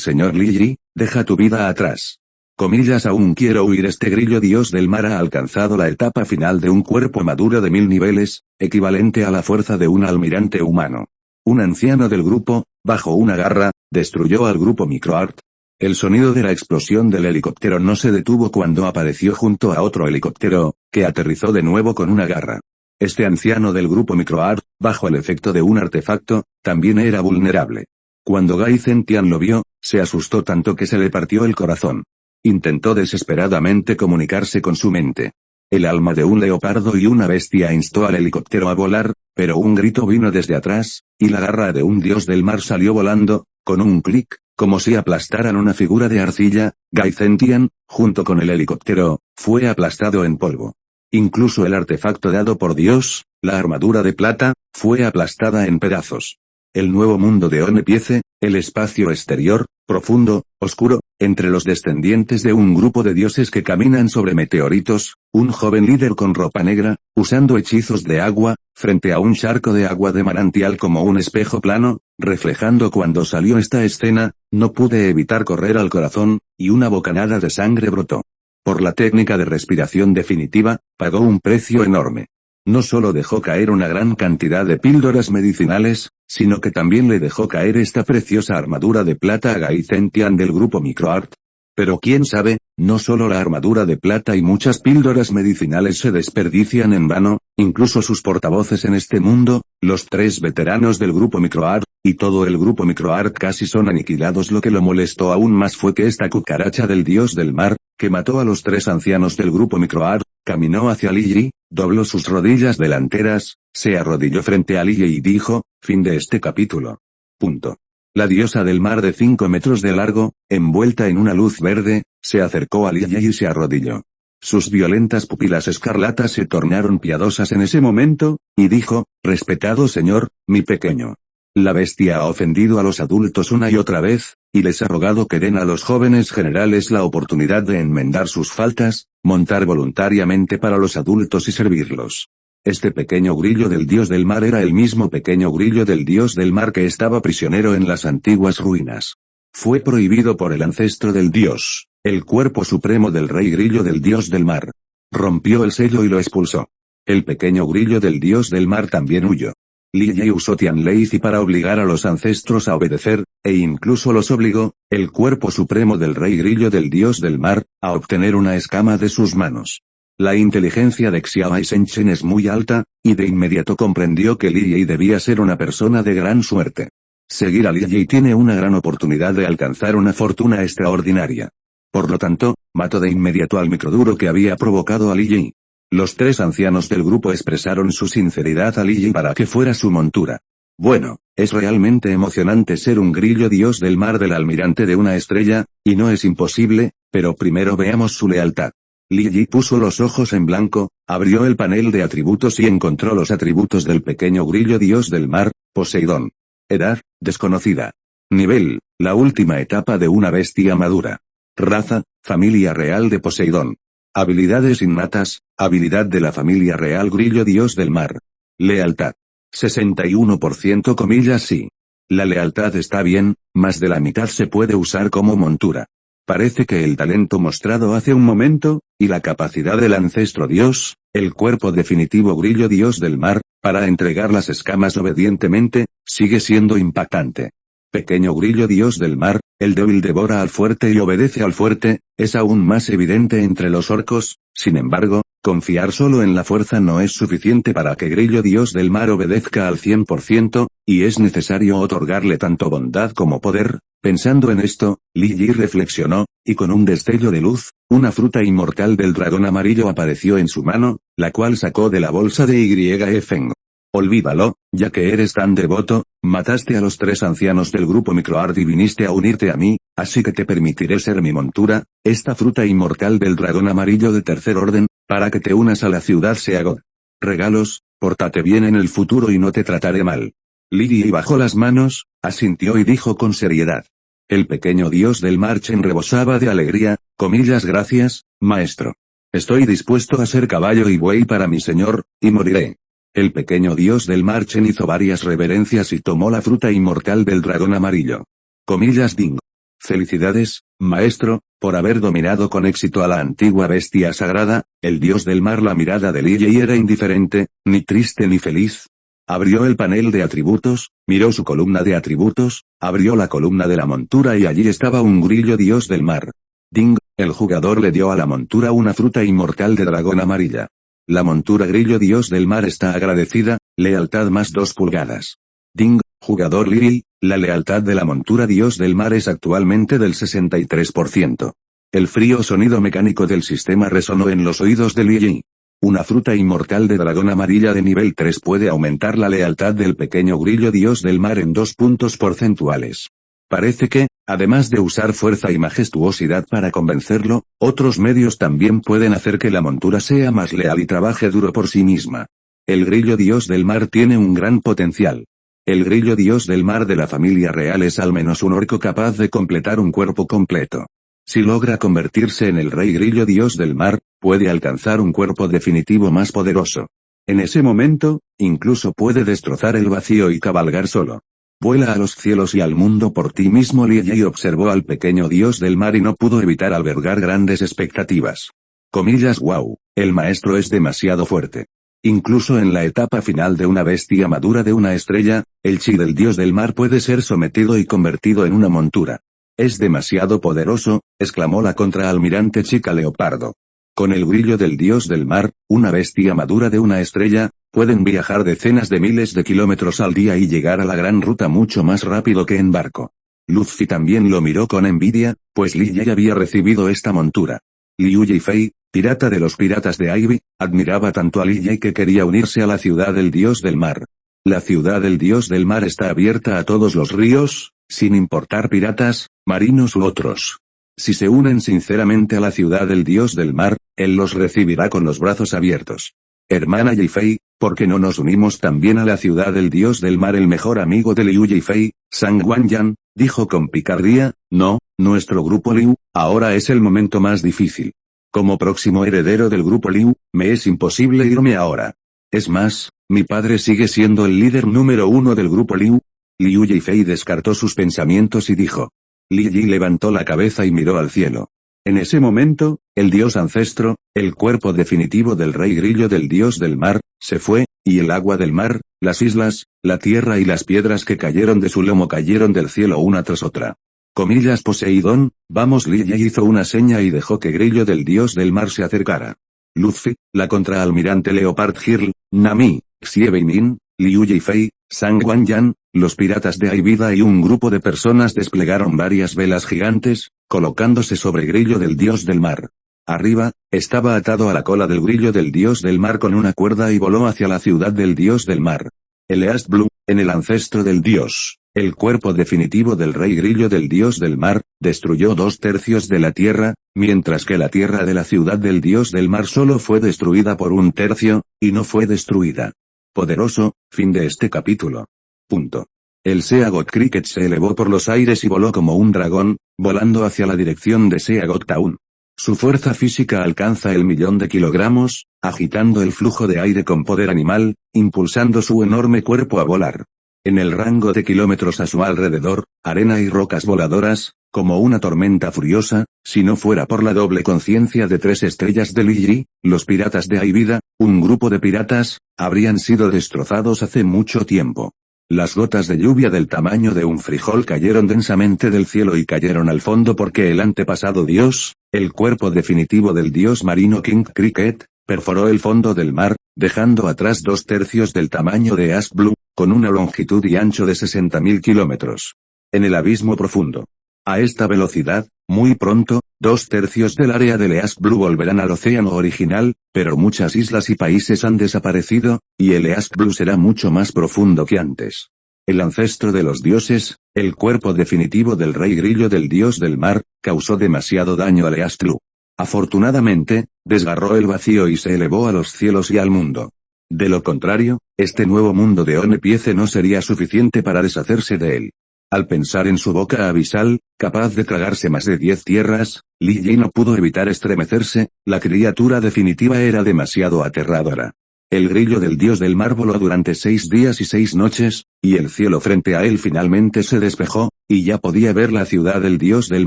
señor Lily, deja tu vida atrás. Comillas aún quiero huir. Este grillo dios del mar ha alcanzado la etapa final de un cuerpo maduro de 1000 niveles, equivalente a la fuerza de un almirante humano. Un anciano del grupo, bajo una garra, destruyó al grupo Microart. El sonido de la explosión del helicóptero no se detuvo cuando apareció junto a otro helicóptero, que aterrizó de nuevo con una garra. Este anciano del grupo Microart, bajo el efecto de un artefacto, también era vulnerable. Cuando Gai Zentian lo vio, se asustó tanto que se le partió el corazón. Intentó desesperadamente comunicarse con su mente. El alma de un leopardo y una bestia instó al helicóptero a volar, pero un grito vino desde atrás, y la garra de un dios del mar salió volando, con un clic, como si aplastaran una figura de arcilla. Gai Zentian, junto con el helicóptero, fue aplastado en polvo. Incluso el artefacto dado por Dios, la armadura de plata, fue aplastada en pedazos. El nuevo mundo de One Piece, el espacio exterior, profundo, oscuro, entre los descendientes de un grupo de dioses que caminan sobre meteoritos, un joven líder con ropa negra, usando hechizos de agua, frente a un charco de agua de manantial como un espejo plano, reflejando. Cuando salió esta escena, no pude evitar correr al corazón, y una bocanada de sangre brotó. Por la técnica de respiración definitiva, pagó un precio enorme. No solo dejó caer una gran cantidad de píldoras medicinales, sino que también le dejó caer esta preciosa armadura de plata a Gai Zentian del grupo Microart. Pero quién sabe, no solo la armadura de plata y muchas píldoras medicinales se desperdician en vano, incluso sus portavoces en este mundo, los 3 veteranos del grupo Microart, y todo el grupo Microart casi son aniquilados. Lo que lo molestó aún más fue que esta cucaracha del dios del mar, que mató a los 3 ancianos del grupo Microart, caminó hacia Lily, dobló sus rodillas delanteras, se arrodilló frente a Lily y dijo, fin de este capítulo. Punto. La diosa del mar de 5 metros de largo, envuelta en una luz verde, se acercó a Lily y se arrodilló. Sus violentas pupilas escarlatas se tornaron piadosas en ese momento, y dijo, respetado señor, mi pequeño. La bestia ha ofendido a los adultos una y otra vez, y les ha rogado que den a los jóvenes generales la oportunidad de enmendar sus faltas, montar voluntariamente para los adultos y servirlos. Este pequeño grillo del dios del mar era el mismo pequeño grillo del dios del mar que estaba prisionero en las antiguas ruinas. Fue prohibido por el ancestro del dios, el cuerpo supremo del rey grillo del dios del mar. rompió el sello y lo expulsó. El pequeño grillo del dios del mar también huyó. Li Yi usó Tianleizi para obligar a los ancestros a obedecer, e incluso los obligó, el cuerpo supremo del rey grillo del dios del mar, a obtener una escama de sus manos. La inteligencia de Xiao Shenchen es muy alta, y de inmediato comprendió que Li Yi debía ser una persona de gran suerte. Seguir a Li Yi tiene una gran oportunidad de alcanzar una fortuna extraordinaria. Por lo tanto, mató de inmediato al microduro que había provocado a Li Yi. Los 3 ancianos del grupo expresaron su sinceridad a Li Yi para que fuera su montura. Bueno, es realmente emocionante ser un grillo dios del mar del almirante de una estrella, y no es imposible, pero primero veamos su lealtad. Li Yi puso los ojos en blanco, abrió el panel de atributos y encontró los atributos del pequeño grillo dios del mar, Poseidón. Edad, desconocida. Nivel, la última etapa de una bestia madura. Raza, familia real de Poseidón. Habilidades innatas, habilidad de la familia real grillo dios del mar. Lealtad. 61% comillas sí. La lealtad está bien, más de la mitad se puede usar como montura. Parece que el talento mostrado hace un momento, y la capacidad del ancestro dios, el cuerpo definitivo grillo dios del mar, para entregar las escamas obedientemente, sigue siendo impactante. Pequeño grillo dios del mar, el débil devora al fuerte y obedece al fuerte, es aún más evidente entre los orcos. Sin embargo, confiar solo en la fuerza no es suficiente para que grillo dios del mar obedezca al 100%, y es necesario otorgarle tanto bondad como poder. Pensando en esto, Li Yi reflexionó, y con un destello de luz, una fruta inmortal del dragón amarillo apareció en su mano, la cual sacó de la bolsa de Y Feng. Olvídalo, ya que eres tan devoto, mataste a los 3 ancianos del grupo Microard y viniste a unirte a mí, así que te permitiré ser mi montura, esta fruta inmortal del dragón amarillo de tercer orden, para que te unas a la ciudad Seagoth. Regalos, pórtate bien en el futuro y no te trataré mal. Li Yi bajó las manos, asintió y dijo con seriedad. El pequeño dios del mar Chen rebosaba de alegría, comillas gracias, maestro. Estoy dispuesto a ser caballo y buey para mi señor, y moriré. El pequeño dios del mar Chen hizo varias reverencias y tomó la fruta inmortal del dragón amarillo. Comillas Ding. Felicidades, maestro, por haber dominado con éxito a la antigua bestia sagrada. El dios del mar. La mirada de Li Yi era indiferente, ni triste ni feliz. Abrió el panel de atributos, miró su columna de atributos, abrió la columna de la montura y allí estaba un grillo dios del mar. Ding, el jugador le dio a la montura una fruta inmortal de dragón amarilla. La montura grillo dios del mar está agradecida, lealtad más 2 pulgadas. Ding, jugador Li Yi, la lealtad de la montura dios del mar es actualmente del 63%. El frío sonido mecánico del sistema resonó en los oídos de Li Yi. Una fruta inmortal de dragón amarilla de nivel 3 puede aumentar la lealtad del pequeño grillo dios del mar en 2 puntos porcentuales. Parece que, además de usar fuerza y majestuosidad para convencerlo, otros medios también pueden hacer que la montura sea más leal y trabaje duro por sí misma. El grillo dios del mar tiene un gran potencial. El grillo dios del mar de la familia real es al menos un orco capaz de completar un cuerpo completo. Si logra convertirse en el rey grillo dios del mar, puede alcanzar un cuerpo definitivo más poderoso. En ese momento, incluso puede destrozar el vacío y cabalgar solo. Vuela a los cielos y al mundo por ti mismo. Li Yi observó al pequeño dios del mar y no pudo evitar albergar grandes expectativas. Comillas wow, el maestro es demasiado fuerte. Incluso en la etapa final de una bestia madura de una estrella, el chi del dios del mar puede ser sometido y convertido en una montura. Es demasiado poderoso, exclamó la contraalmirante chica leopardo. Con el grillo del dios del mar, una bestia madura de una estrella, pueden viajar decenas de miles de kilómetros al día y llegar a la gran ruta mucho más rápido que en barco. Luffy también lo miró con envidia, pues Li Yi había recibido esta montura. Liu Yifei, pirata de los piratas de Ivy, admiraba tanto a Li Yi que quería unirse a la ciudad del dios del mar. La ciudad del dios del mar está abierta a todos los ríos, sin importar piratas, marinos u otros. Si se unen sinceramente a la ciudad del dios del mar, él los recibirá con los brazos abiertos. Hermana Yifei, ¿por qué no nos unimos también a la ciudad del dios del mar? El mejor amigo de Liu Yifei, Sang Wanyan, dijo con picardía, no, nuestro grupo Liu, ahora es el momento más difícil. Como próximo heredero del grupo Liu, me es imposible irme ahora. Es más, mi padre sigue siendo el líder número 1 del grupo Liu. Liu Yifei descartó sus pensamientos y dijo. Li Yi levantó la cabeza y miró al cielo. En ese momento, el dios ancestro, el cuerpo definitivo del rey grillo del dios del mar, se fue, y el agua del mar, las islas, la tierra y las piedras que cayeron de su lomo cayeron del cielo una tras otra. Comillas Poseidón, vamos. Lily hizo una seña y dejó que Grillo del dios del mar se acercara. Luffy, la contraalmirante Leopard Girl, Nami, Xie Beimin, Liu Yifei, Sang Wanyan, los piratas de Aibida y un grupo de personas desplegaron varias velas gigantes, colocándose sobre Grillo del dios del mar. Arriba, estaba atado a la cola del Grillo del dios del mar con una cuerda y voló hacia la ciudad del dios del mar. El East Blue, en el ancestro del dios, el cuerpo definitivo del rey grillo del dios del mar, destruyó 2/3 de la tierra, mientras que la tierra de la ciudad del dios del mar solo fue destruida por 1/3, y no fue destruida. Poderoso, fin de este capítulo. Punto. El Seagot Cricket se elevó por los aires y voló como un dragón, volando hacia la dirección de Seagot Town. Su fuerza física alcanza el 1.000.000 de kilogramos, agitando el flujo de aire con poder animal, impulsando su enorme cuerpo a volar. En el rango de kilómetros a su alrededor, arena y rocas voladoras, como una tormenta furiosa, si no fuera por la doble conciencia de 3 estrellas de Lily, los piratas de Aibida, un grupo de piratas, habrían sido destrozados hace mucho tiempo. Las gotas de lluvia del tamaño de un frijol cayeron densamente del cielo y cayeron al fondo porque el antepasado dios, el cuerpo definitivo del dios marino King Cricket, perforó el fondo del mar, dejando atrás 2/3 del tamaño de East Blue, con una longitud y ancho de 60.000 kilómetros. En el abismo profundo. A esta velocidad, muy pronto, 2/3 del área del East Blue volverán al océano original, pero muchas islas y países han desaparecido, y el East Blue será mucho más profundo que antes. El ancestro de los dioses, el cuerpo definitivo del rey grillo del dios del mar, causó demasiado daño al East Blue. Afortunadamente, desgarró el vacío y se elevó a los cielos y al mundo. De lo contrario, este nuevo mundo de One Piece no sería suficiente para deshacerse de él. Al pensar en su boca abisal, capaz de tragarse más de 10 tierras, Lily no pudo evitar estremecerse, la criatura definitiva era demasiado aterradora. El grillo del dios del mar voló durante 6 días y 6 noches, y el cielo frente a él finalmente se despejó, y ya podía ver la ciudad del dios del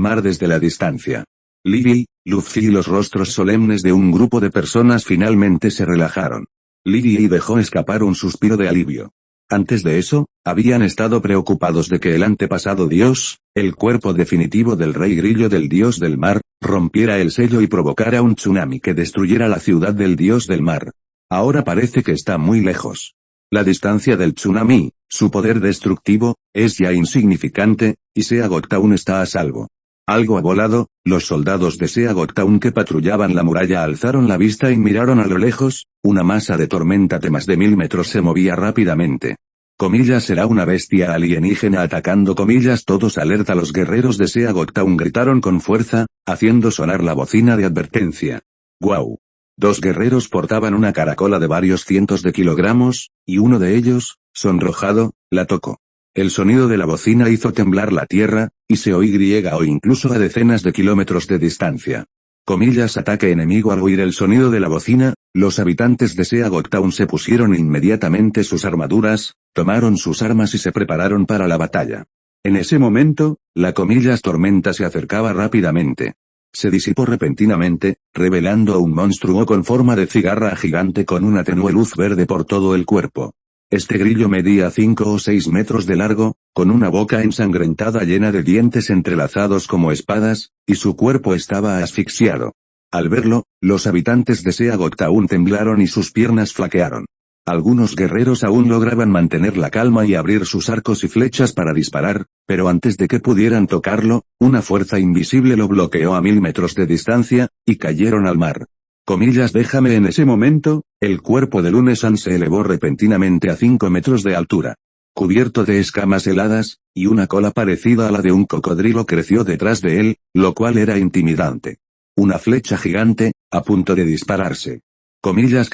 mar desde la distancia. Lily, Luffy y los rostros solemnes de un grupo de personas finalmente se relajaron. Lily dejó escapar un suspiro de alivio. Antes de eso, habían estado preocupados de que el antepasado dios, el cuerpo definitivo del rey grillo del dios del mar, rompiera el sello y provocara un tsunami que destruyera la ciudad del dios del mar. Ahora parece que está muy lejos. La distancia del tsunami, su poder destructivo, es ya insignificante, y Seagot Town está a salvo. Algo ha volado, los soldados de Seagot Town que patrullaban la muralla alzaron la vista y miraron a lo lejos, una masa de tormenta de más de 1000 metros se movía rápidamente. Comillas era una bestia alienígena atacando comillas todos alerta los guerreros de Seagot Town gritaron con fuerza, haciendo sonar la bocina de advertencia. ¡Guau! 2 guerreros portaban una caracola de varios cientos de kilogramos, y uno de ellos, sonrojado, la tocó. El sonido de la bocina hizo temblar la tierra, y se oí griega o incluso a decenas de kilómetros de distancia. Comillas ataque enemigo al oír el sonido de la bocina, los habitantes de Seagot Town se pusieron inmediatamente sus armaduras, tomaron sus armas y se prepararon para la batalla. En ese momento, la comillas tormenta se acercaba rápidamente. Se disipó repentinamente, revelando un monstruo con forma de cigarra gigante con una tenue luz verde por todo el cuerpo. Este grillo medía 5 o 6 metros de largo, con una boca ensangrentada llena de dientes entrelazados como espadas, y su cuerpo estaba asfixiado. Al verlo, los habitantes de Seagot Town temblaron y sus piernas flaquearon. Algunos guerreros aún lograban mantener la calma y abrir sus arcos y flechas para disparar, pero antes de que pudieran tocarlo, una fuerza invisible lo bloqueó a 1000 metros de distancia, y cayeron al mar. Comillas déjame en ese momento, el cuerpo de Lunesan se elevó repentinamente a 5 metros de altura. Cubierto de escamas heladas, y una cola parecida a la de un cocodrilo creció detrás de él, lo cual era intimidante. Una flecha gigante, a punto de dispararse. Comillas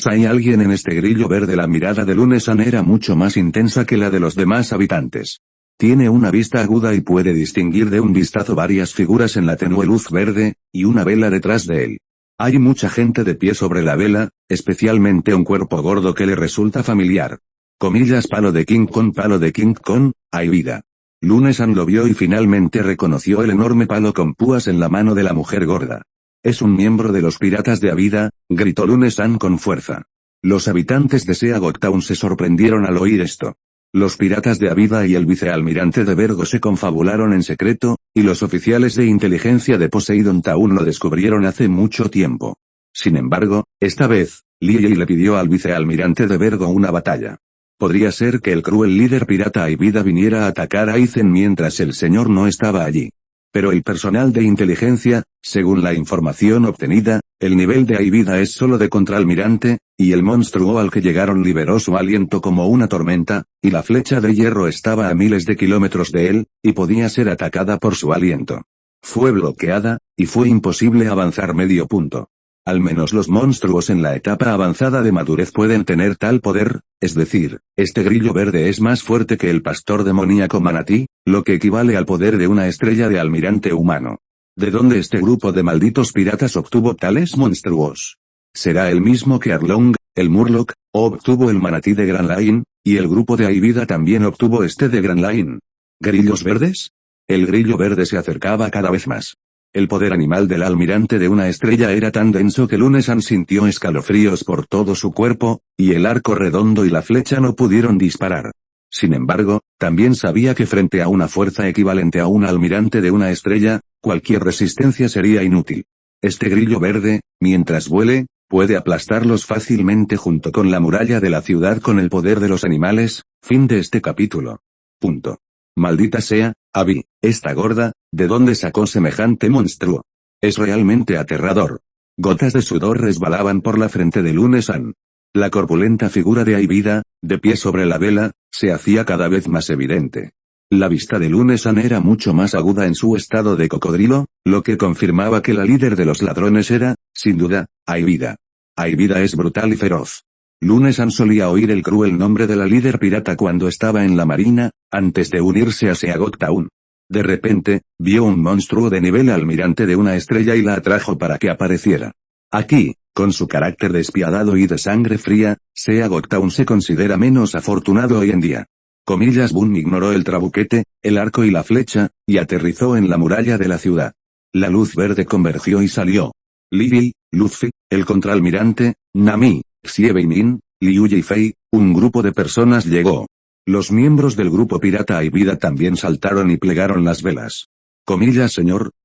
hay alguien en este grillo verde. La mirada de Lunesan era mucho más intensa que la de los demás habitantes. Tiene una vista aguda y puede distinguir de un vistazo varias figuras en la tenue luz verde, y una vela detrás de él. Hay mucha gente de pie sobre la vela, especialmente un cuerpo gordo que le resulta familiar. Comillas palo de King Kong, hay vida. Lune-san lo vio y finalmente reconoció el enorme palo con púas en la mano de la mujer gorda. Es un miembro de los piratas de Abida, gritó Lune-san con fuerza. Los habitantes de Seagot Town se sorprendieron al oír esto. Los piratas de Abida y el vicealmirante de Vergo se confabularon en secreto, y los oficiales de inteligencia de Poseidon Town lo descubrieron hace mucho tiempo. Sin embargo, esta vez, Lee le pidió al vicealmirante de Vergo una batalla. Podría ser que el cruel líder pirata Aibida viniera a atacar a Aizen mientras el señor no estaba allí. Pero el personal de inteligencia, según la información obtenida, el nivel de Aibida es solo de contraalmirante, y el monstruo al que llegaron liberó su aliento como una tormenta, y la flecha de hierro estaba a miles de kilómetros de él, y podía ser atacada por su aliento. Fue bloqueada, y fue imposible avanzar medio punto. Al menos los monstruos en la etapa avanzada de madurez pueden tener tal poder, es decir, este grillo verde es más fuerte que el pastor demoníaco manatí, lo que equivale al poder de una estrella de almirante humano. ¿De dónde este grupo de malditos piratas obtuvo tales monstruos? ¿Será el mismo que Arlong, el Murloc, obtuvo el manatí de Grand Line, y el grupo de Aibida también obtuvo este de Grand Line? ¿Grillos verdes? El grillo verde se acercaba cada vez más. El poder animal del almirante de una estrella era tan denso que Lune-san sintió escalofríos por todo su cuerpo, y el arco redondo y la flecha no pudieron disparar. Sin embargo, también sabía que frente a una fuerza equivalente a un almirante de una estrella, cualquier resistencia sería inútil. Este grillo verde, mientras vuele, puede aplastarlos fácilmente junto con la muralla de la ciudad con el poder de los animales. Fin de este capítulo. Punto. Maldita sea, Abby, esta gorda, ¿de dónde sacó semejante monstruo? Es realmente aterrador. Gotas de sudor resbalaban por la frente de Lune-san. La corpulenta figura de Aibida, de pie sobre la vela, se hacía cada vez más evidente. La vista de Lune-san era mucho más aguda en su estado de cocodrilo, lo que confirmaba que la líder de los ladrones era, sin duda, Aibida. Aibida es brutal y feroz. Lune-san solía oír el cruel nombre de la líder pirata cuando estaba en la marina, antes de unirse a Seagot Town. De repente, vio un monstruo de nivel almirante de una estrella y la atrajo para que apareciera. Aquí, con su carácter despiadado y de sangre fría, Seagot Town se considera menos afortunado hoy en día. Boom ignoró el trabuquete, el arco y la flecha, y aterrizó en la muralla de la ciudad. La luz verde convergió y salió. Lily, Luffy, el contraalmirante, Nami, Xiebe y Min, Liu y Fei, un grupo de personas llegó. Los miembros del grupo pirata Aibida también saltaron y plegaron las velas.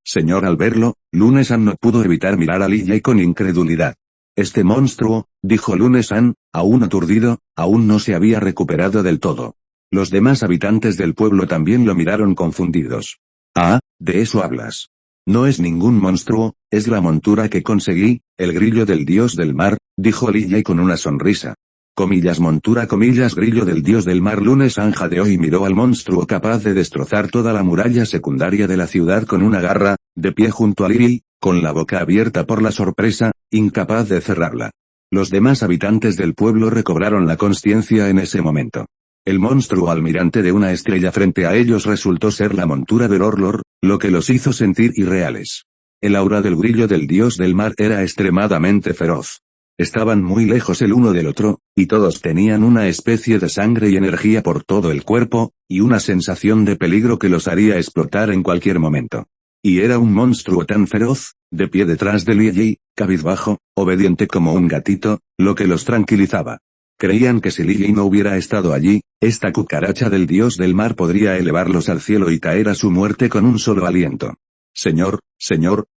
Señor al verlo, Lune-san no pudo evitar mirar a Lee con incredulidad. Este monstruo, dijo Lune-san, aún aturdido, aún no se había recuperado del todo. Los demás habitantes del pueblo también lo miraron confundidos. Ah, de eso hablas. No es ningún monstruo, es la montura que conseguí, el grillo del dios del mar, dijo Lee con una sonrisa. Montura, grillo del dios del mar. Lune-san jadeó y miró al monstruo capaz de destrozar toda la muralla secundaria de la ciudad con una garra, de pie junto a Lee, con la boca abierta por la sorpresa, incapaz de cerrarla. Los demás habitantes del pueblo recobraron la consciencia en ese momento. El monstruo almirante de una estrella frente a ellos resultó ser la montura del Orlor, lo que los hizo sentir irreales. El aura del grillo del dios del mar era extremadamente feroz. Estaban muy lejos el uno del otro, y todos tenían una especie de sangre y energía por todo el cuerpo, y una sensación de peligro que los haría explotar en cualquier momento. Y era un monstruo tan feroz, de pie detrás de Lee, cabizbajo, obediente como un gatito, lo que los tranquilizaba. Creían que si Lee no hubiera estado allí, esta cucaracha del dios del mar podría elevarlos al cielo y caer a su muerte con un solo aliento. Señor,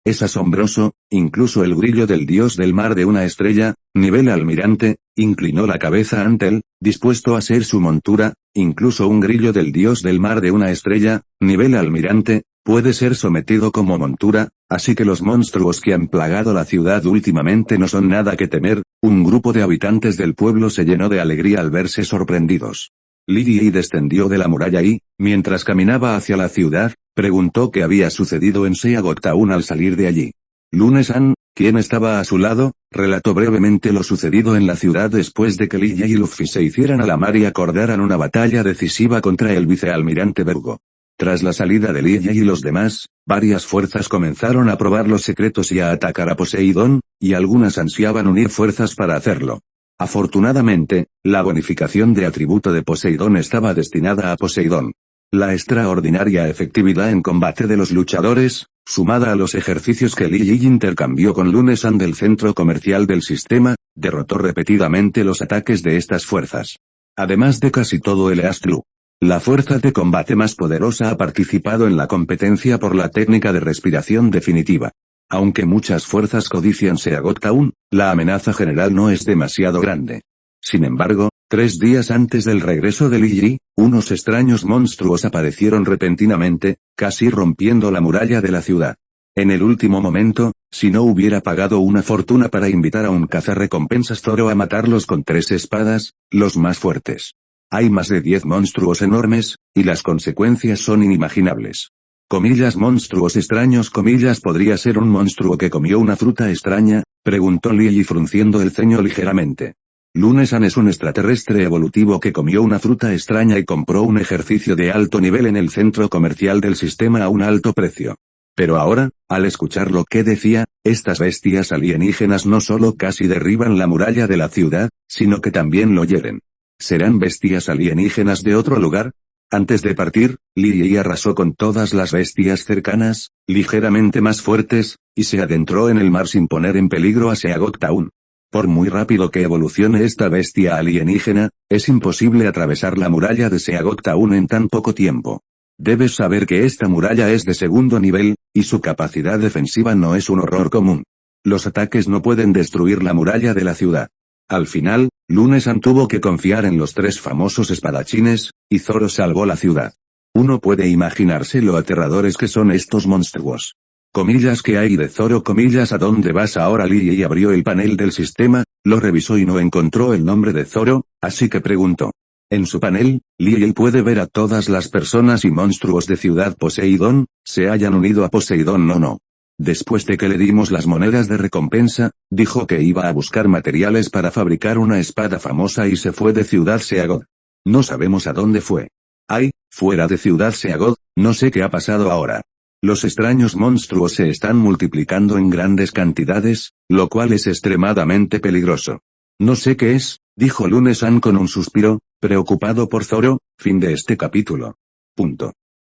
es asombroso, incluso el grillo del dios del mar de una estrella, nivel almirante, inclinó la cabeza ante él, dispuesto a ser su montura, incluso un grillo del dios del mar de una estrella, nivel almirante, puede ser sometido como montura, así que los monstruos que han plagado la ciudad últimamente no son nada que temer. Un grupo de habitantes del pueblo se llenó de alegría al verse sorprendidos. Lee descendió de la muralla y, mientras caminaba hacia la ciudad, preguntó qué había sucedido en Seagot Town al salir de allí. Lune-san, quien estaba a su lado, relató brevemente lo sucedido en la ciudad después de que Lee y Luffy se hicieran a la mar y acordaran una batalla decisiva contra el vicealmirante Vergo. Tras la salida de Lee y los demás, varias fuerzas comenzaron a probar los secretos y a atacar a Poseidón, y algunas ansiaban unir fuerzas para hacerlo. Afortunadamente, la bonificación de atributo de Poseidón estaba destinada a Poseidón. La extraordinaria efectividad en combate de los luchadores, sumada a los ejercicios que Li Yi intercambió con Lune-san del centro comercial del sistema, derrotó repetidamente los ataques de estas fuerzas. Además de casi todo el East-Lu. La fuerza de combate más poderosa ha participado en la competencia por la técnica de respiración definitiva. Aunque muchas fuerzas codician Seagot Town, la amenaza general no es demasiado grande. Sin embargo, 3 días antes del regreso de Li Yi, unos extraños monstruos aparecieron repentinamente, casi rompiendo la muralla de la ciudad. En el último momento, si no hubiera pagado una fortuna para invitar a un cazarrecompensas Zoro a matarlos con 3 espadas, los más fuertes. Hay más de 10 monstruos enormes, y las consecuencias son inimaginables. Comillas monstruos extraños comillas ¿podría ser un monstruo que comió una fruta extraña? Preguntó Li Yi frunciendo el ceño ligeramente. Lune-san es un extraterrestre evolutivo que comió una fruta extraña y compró un ejercicio de alto nivel en el centro comercial del sistema a un alto precio. Pero ahora, al escuchar lo que decía, estas bestias alienígenas no solo casi derriban la muralla de la ciudad, sino que también lo hieren. ¿Serán bestias alienígenas de otro lugar? Antes de partir, Li Yi arrasó con todas las bestias cercanas, ligeramente más fuertes, y se adentró en el mar sin poner en peligro a Seagot Town. Por muy rápido que evolucione esta bestia alienígena, es imposible atravesar la muralla de Seagot Town en tan poco tiempo. Debes saber que esta muralla es de segundo nivel, y su capacidad defensiva no es un horror común. Los ataques no pueden destruir la muralla de la ciudad. Al final, Lune-san tuvo que confiar en los 3 famosos espadachines, y Zoro salvó la ciudad. Uno puede imaginarse lo aterradores que son estos monstruos. Comillas ¿qué hay de Zoro? Comillas ¿a dónde vas ahora? Li Yi abrió el panel del sistema, lo revisó y no encontró el nombre de Zoro, así que preguntó. En su panel, Li Yi puede ver a todas las personas y monstruos de Ciudad Poseidón, se hayan unido a Poseidón no. Después de que le dimos las monedas de recompensa, dijo que iba a buscar materiales para fabricar una espada famosa y se fue de Ciudad Seagot. No sabemos a dónde fue. Ay, fuera de Ciudad Seagot, no sé qué ha pasado ahora. Los extraños monstruos se están multiplicando en grandes cantidades, lo cual es extremadamente peligroso. No sé qué es, dijo Lune-san con un suspiro, preocupado por Zoro. Fin de este capítulo.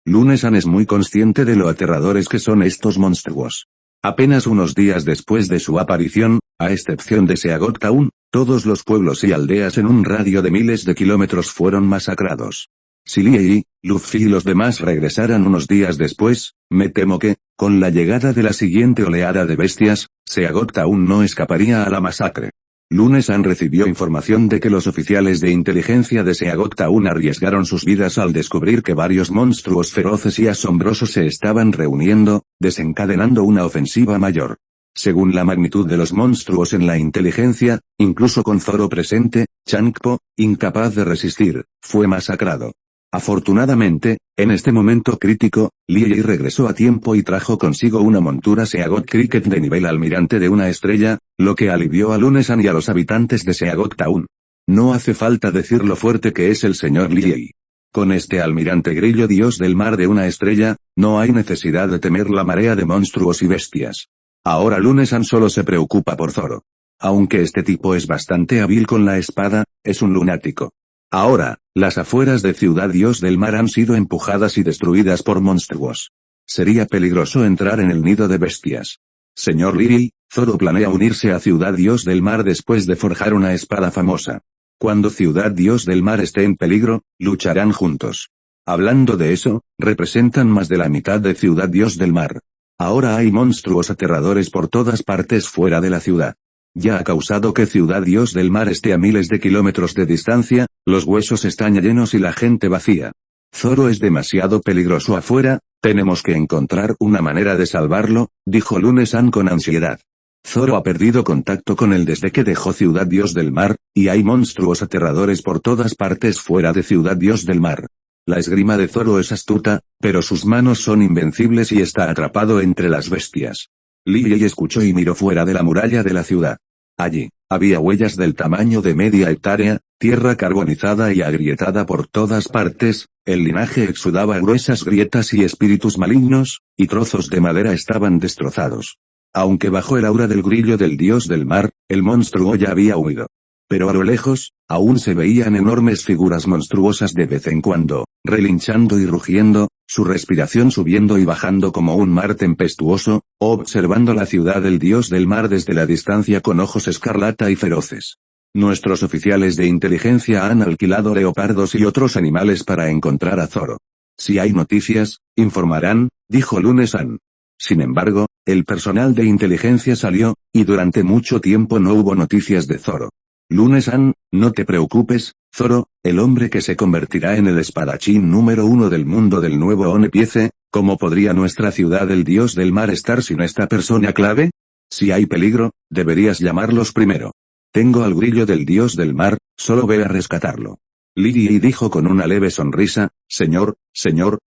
Lune-san es muy consciente de lo aterradores que son estos monstruos. Apenas unos días después de su aparición, a excepción de Seagot Town, todos los pueblos y aldeas en un radio de miles de kilómetros fueron masacrados. Si Li Yi, Luffy y los demás regresaran unos días después, me temo que, con la llegada de la siguiente oleada de bestias, Seagot Town no escaparía a la masacre. Lune-san recibió información de que los oficiales de inteligencia de Seagot Town arriesgaron sus vidas al descubrir que varios monstruos feroces y asombrosos se estaban reuniendo, desencadenando una ofensiva mayor. Según la magnitud de los monstruos en la inteligencia, incluso con Zoro presente, Chankpo, incapaz de resistir, fue masacrado. Afortunadamente, en este momento crítico, Li Yi regresó a tiempo y trajo consigo una montura Seagot Cricket de nivel almirante de una estrella, lo que alivió a Lune-san y a los habitantes de Seagot Town. No hace falta decir lo fuerte que es el señor Li Yi. Con este almirante grillo dios del mar de una estrella, no hay necesidad de temer la marea de monstruos y bestias. Ahora Lune-san solo se preocupa por Zoro. Aunque este tipo es bastante hábil con la espada, es un lunático. Ahora, las afueras de Ciudad Dios del Mar han sido empujadas y destruidas por monstruos. Sería peligroso entrar en el nido de bestias. Señor Li Yi, Zoro planea unirse a Ciudad Dios del Mar después de forjar una espada famosa. Cuando Ciudad Dios del Mar esté en peligro, lucharán juntos. Hablando de eso, representan más de la mitad de Ciudad Dios del Mar. Ahora hay monstruos aterradores por todas partes fuera de la ciudad. Ya ha causado que Ciudad Dios del Mar esté a miles de kilómetros de distancia, los huesos están llenos y la gente vacía. Zoro es demasiado peligroso afuera, tenemos que encontrar una manera de salvarlo, dijo Lune-san con ansiedad. Zoro ha perdido contacto con él desde que dejó Ciudad Dios del Mar, y hay monstruos aterradores por todas partes fuera de Ciudad Dios del Mar. La esgrima de Zoro es astuta, pero sus manos son invencibles y está atrapado entre las bestias. Li Yi escuchó y miró fuera de la muralla de la ciudad. Allí, había huellas del tamaño de media hectárea, tierra carbonizada y agrietada por todas partes, el linaje exudaba gruesas grietas y espíritus malignos, y trozos de madera estaban destrozados. Aunque bajo el aura del grillo del dios del mar, el monstruo ya había huido. Pero a lo lejos, aún se veían enormes figuras monstruosas de vez en cuando, relinchando y rugiendo, su respiración subiendo y bajando como un mar tempestuoso, observando la ciudad del dios del mar desde la distancia con ojos escarlata y feroces. Nuestros oficiales de inteligencia han alquilado leopardos y otros animales para encontrar a Zoro. Si hay noticias, informarán, dijo Lune-san. Sin embargo, el personal de inteligencia salió, y durante mucho tiempo no hubo noticias de Zoro. Lune-san, no te preocupes, Zoro, el hombre que se convertirá en el espadachín número 1 del mundo del nuevo One Piece. ¿Cómo podría nuestra ciudad del dios del mar estar sin esta persona clave? Si hay peligro, deberías llamarlos primero. Tengo al grillo del dios del mar, solo ve a rescatarlo. Lee dijo con una leve sonrisa, señor,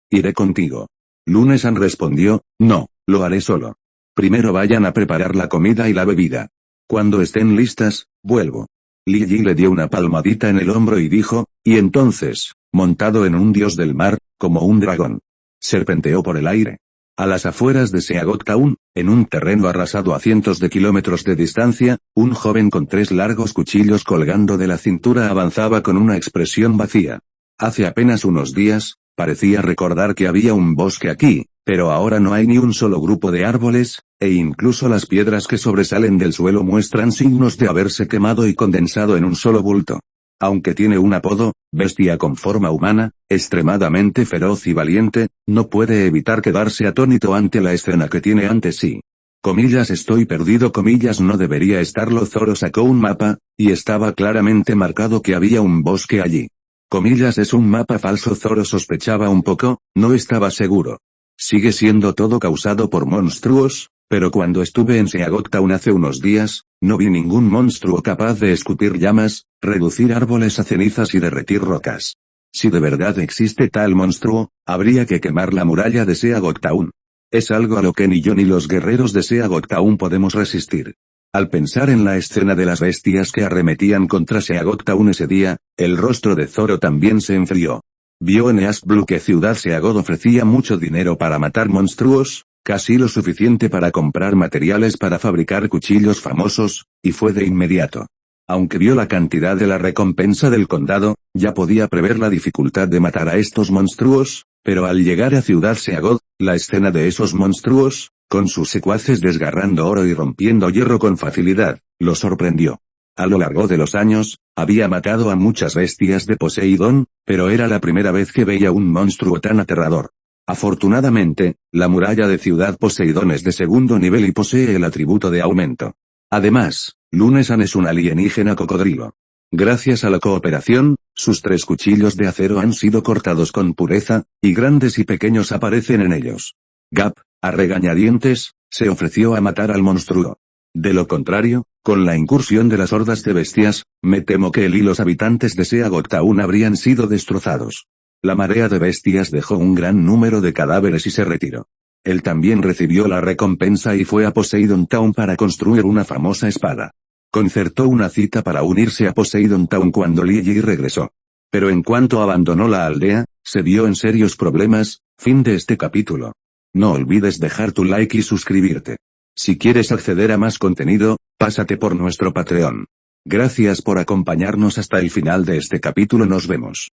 iré contigo. Lune-san respondió, no, lo haré solo. Primero vayan a preparar la comida y la bebida. Cuando estén listas, vuelvo. Lee le dio una palmadita en el hombro y dijo, y entonces, montado en un dios del mar, como un dragón, serpenteó por el aire. A las afueras de Seagot Town, en un terreno arrasado a cientos de kilómetros de distancia, un joven con 3 largos cuchillos colgando de la cintura avanzaba con una expresión vacía. Hace apenas unos días, parecía recordar que había un bosque aquí, pero ahora no hay ni un solo grupo de árboles, e incluso las piedras que sobresalen del suelo muestran signos de haberse quemado y condensado en un solo bulto. Aunque tiene un apodo, bestia con forma humana, extremadamente feroz y valiente, no puede evitar quedarse atónito ante la escena que tiene ante sí. Comillas estoy perdido comillas no debería estarlo Zoro sacó un mapa, y estaba claramente marcado que había un bosque allí. Comillas es un mapa falso Zoro sospechaba un poco, no estaba seguro. Sigue siendo todo causado por monstruos, pero cuando estuve en Seagot Town hace unos días, no vi ningún monstruo capaz de escupir llamas, reducir árboles a cenizas y derretir rocas. Si de verdad existe tal monstruo, habría que quemar la muralla de Seagot Town. Es algo a lo que ni yo ni los guerreros de Seagot Town podemos resistir. Al pensar en la escena de las bestias que arremetían contra Seagot Town ese día, el rostro de Zoro también se enfrió. Vio en East Blue que Ciudad Seagot ofrecía mucho dinero para matar monstruos, casi lo suficiente para comprar materiales para fabricar cuchillos famosos, y fue de inmediato. Aunque vio la cantidad de la recompensa del condado, ya podía prever la dificultad de matar a estos monstruos, pero al llegar a Ciudad Seagot, la escena de esos monstruos, con sus secuaces desgarrando oro y rompiendo hierro con facilidad, lo sorprendió. A lo largo de los años, había matado a muchas bestias de Poseidón, pero era la primera vez que veía un monstruo tan aterrador. Afortunadamente, la muralla de Ciudad Poseidón es de segundo nivel y posee el atributo de aumento. Además, Lune-san es un alienígena cocodrilo. Gracias a la cooperación, sus 3 cuchillos de acero han sido cortados con pureza, y grandes y pequeños aparecen en ellos. Gap, a regañadientes, se ofreció a matar al monstruo. De lo contrario, con la incursión de las hordas de bestias, me temo que él y los habitantes de Seagot Town habrían sido destrozados. La marea de bestias dejó un gran número de cadáveres y se retiró. Él también recibió la recompensa y fue a Poseidon Town para construir una famosa espada. Concertó una cita para unirse a Poseidon Town cuando Lee regresó. Pero en cuanto abandonó la aldea, se vio en serios problemas. Fin de este capítulo. No olvides dejar tu like y suscribirte. Si quieres acceder a más contenido, pásate por nuestro Patreon. Gracias por acompañarnos hasta el final de este capítulo. Nos vemos.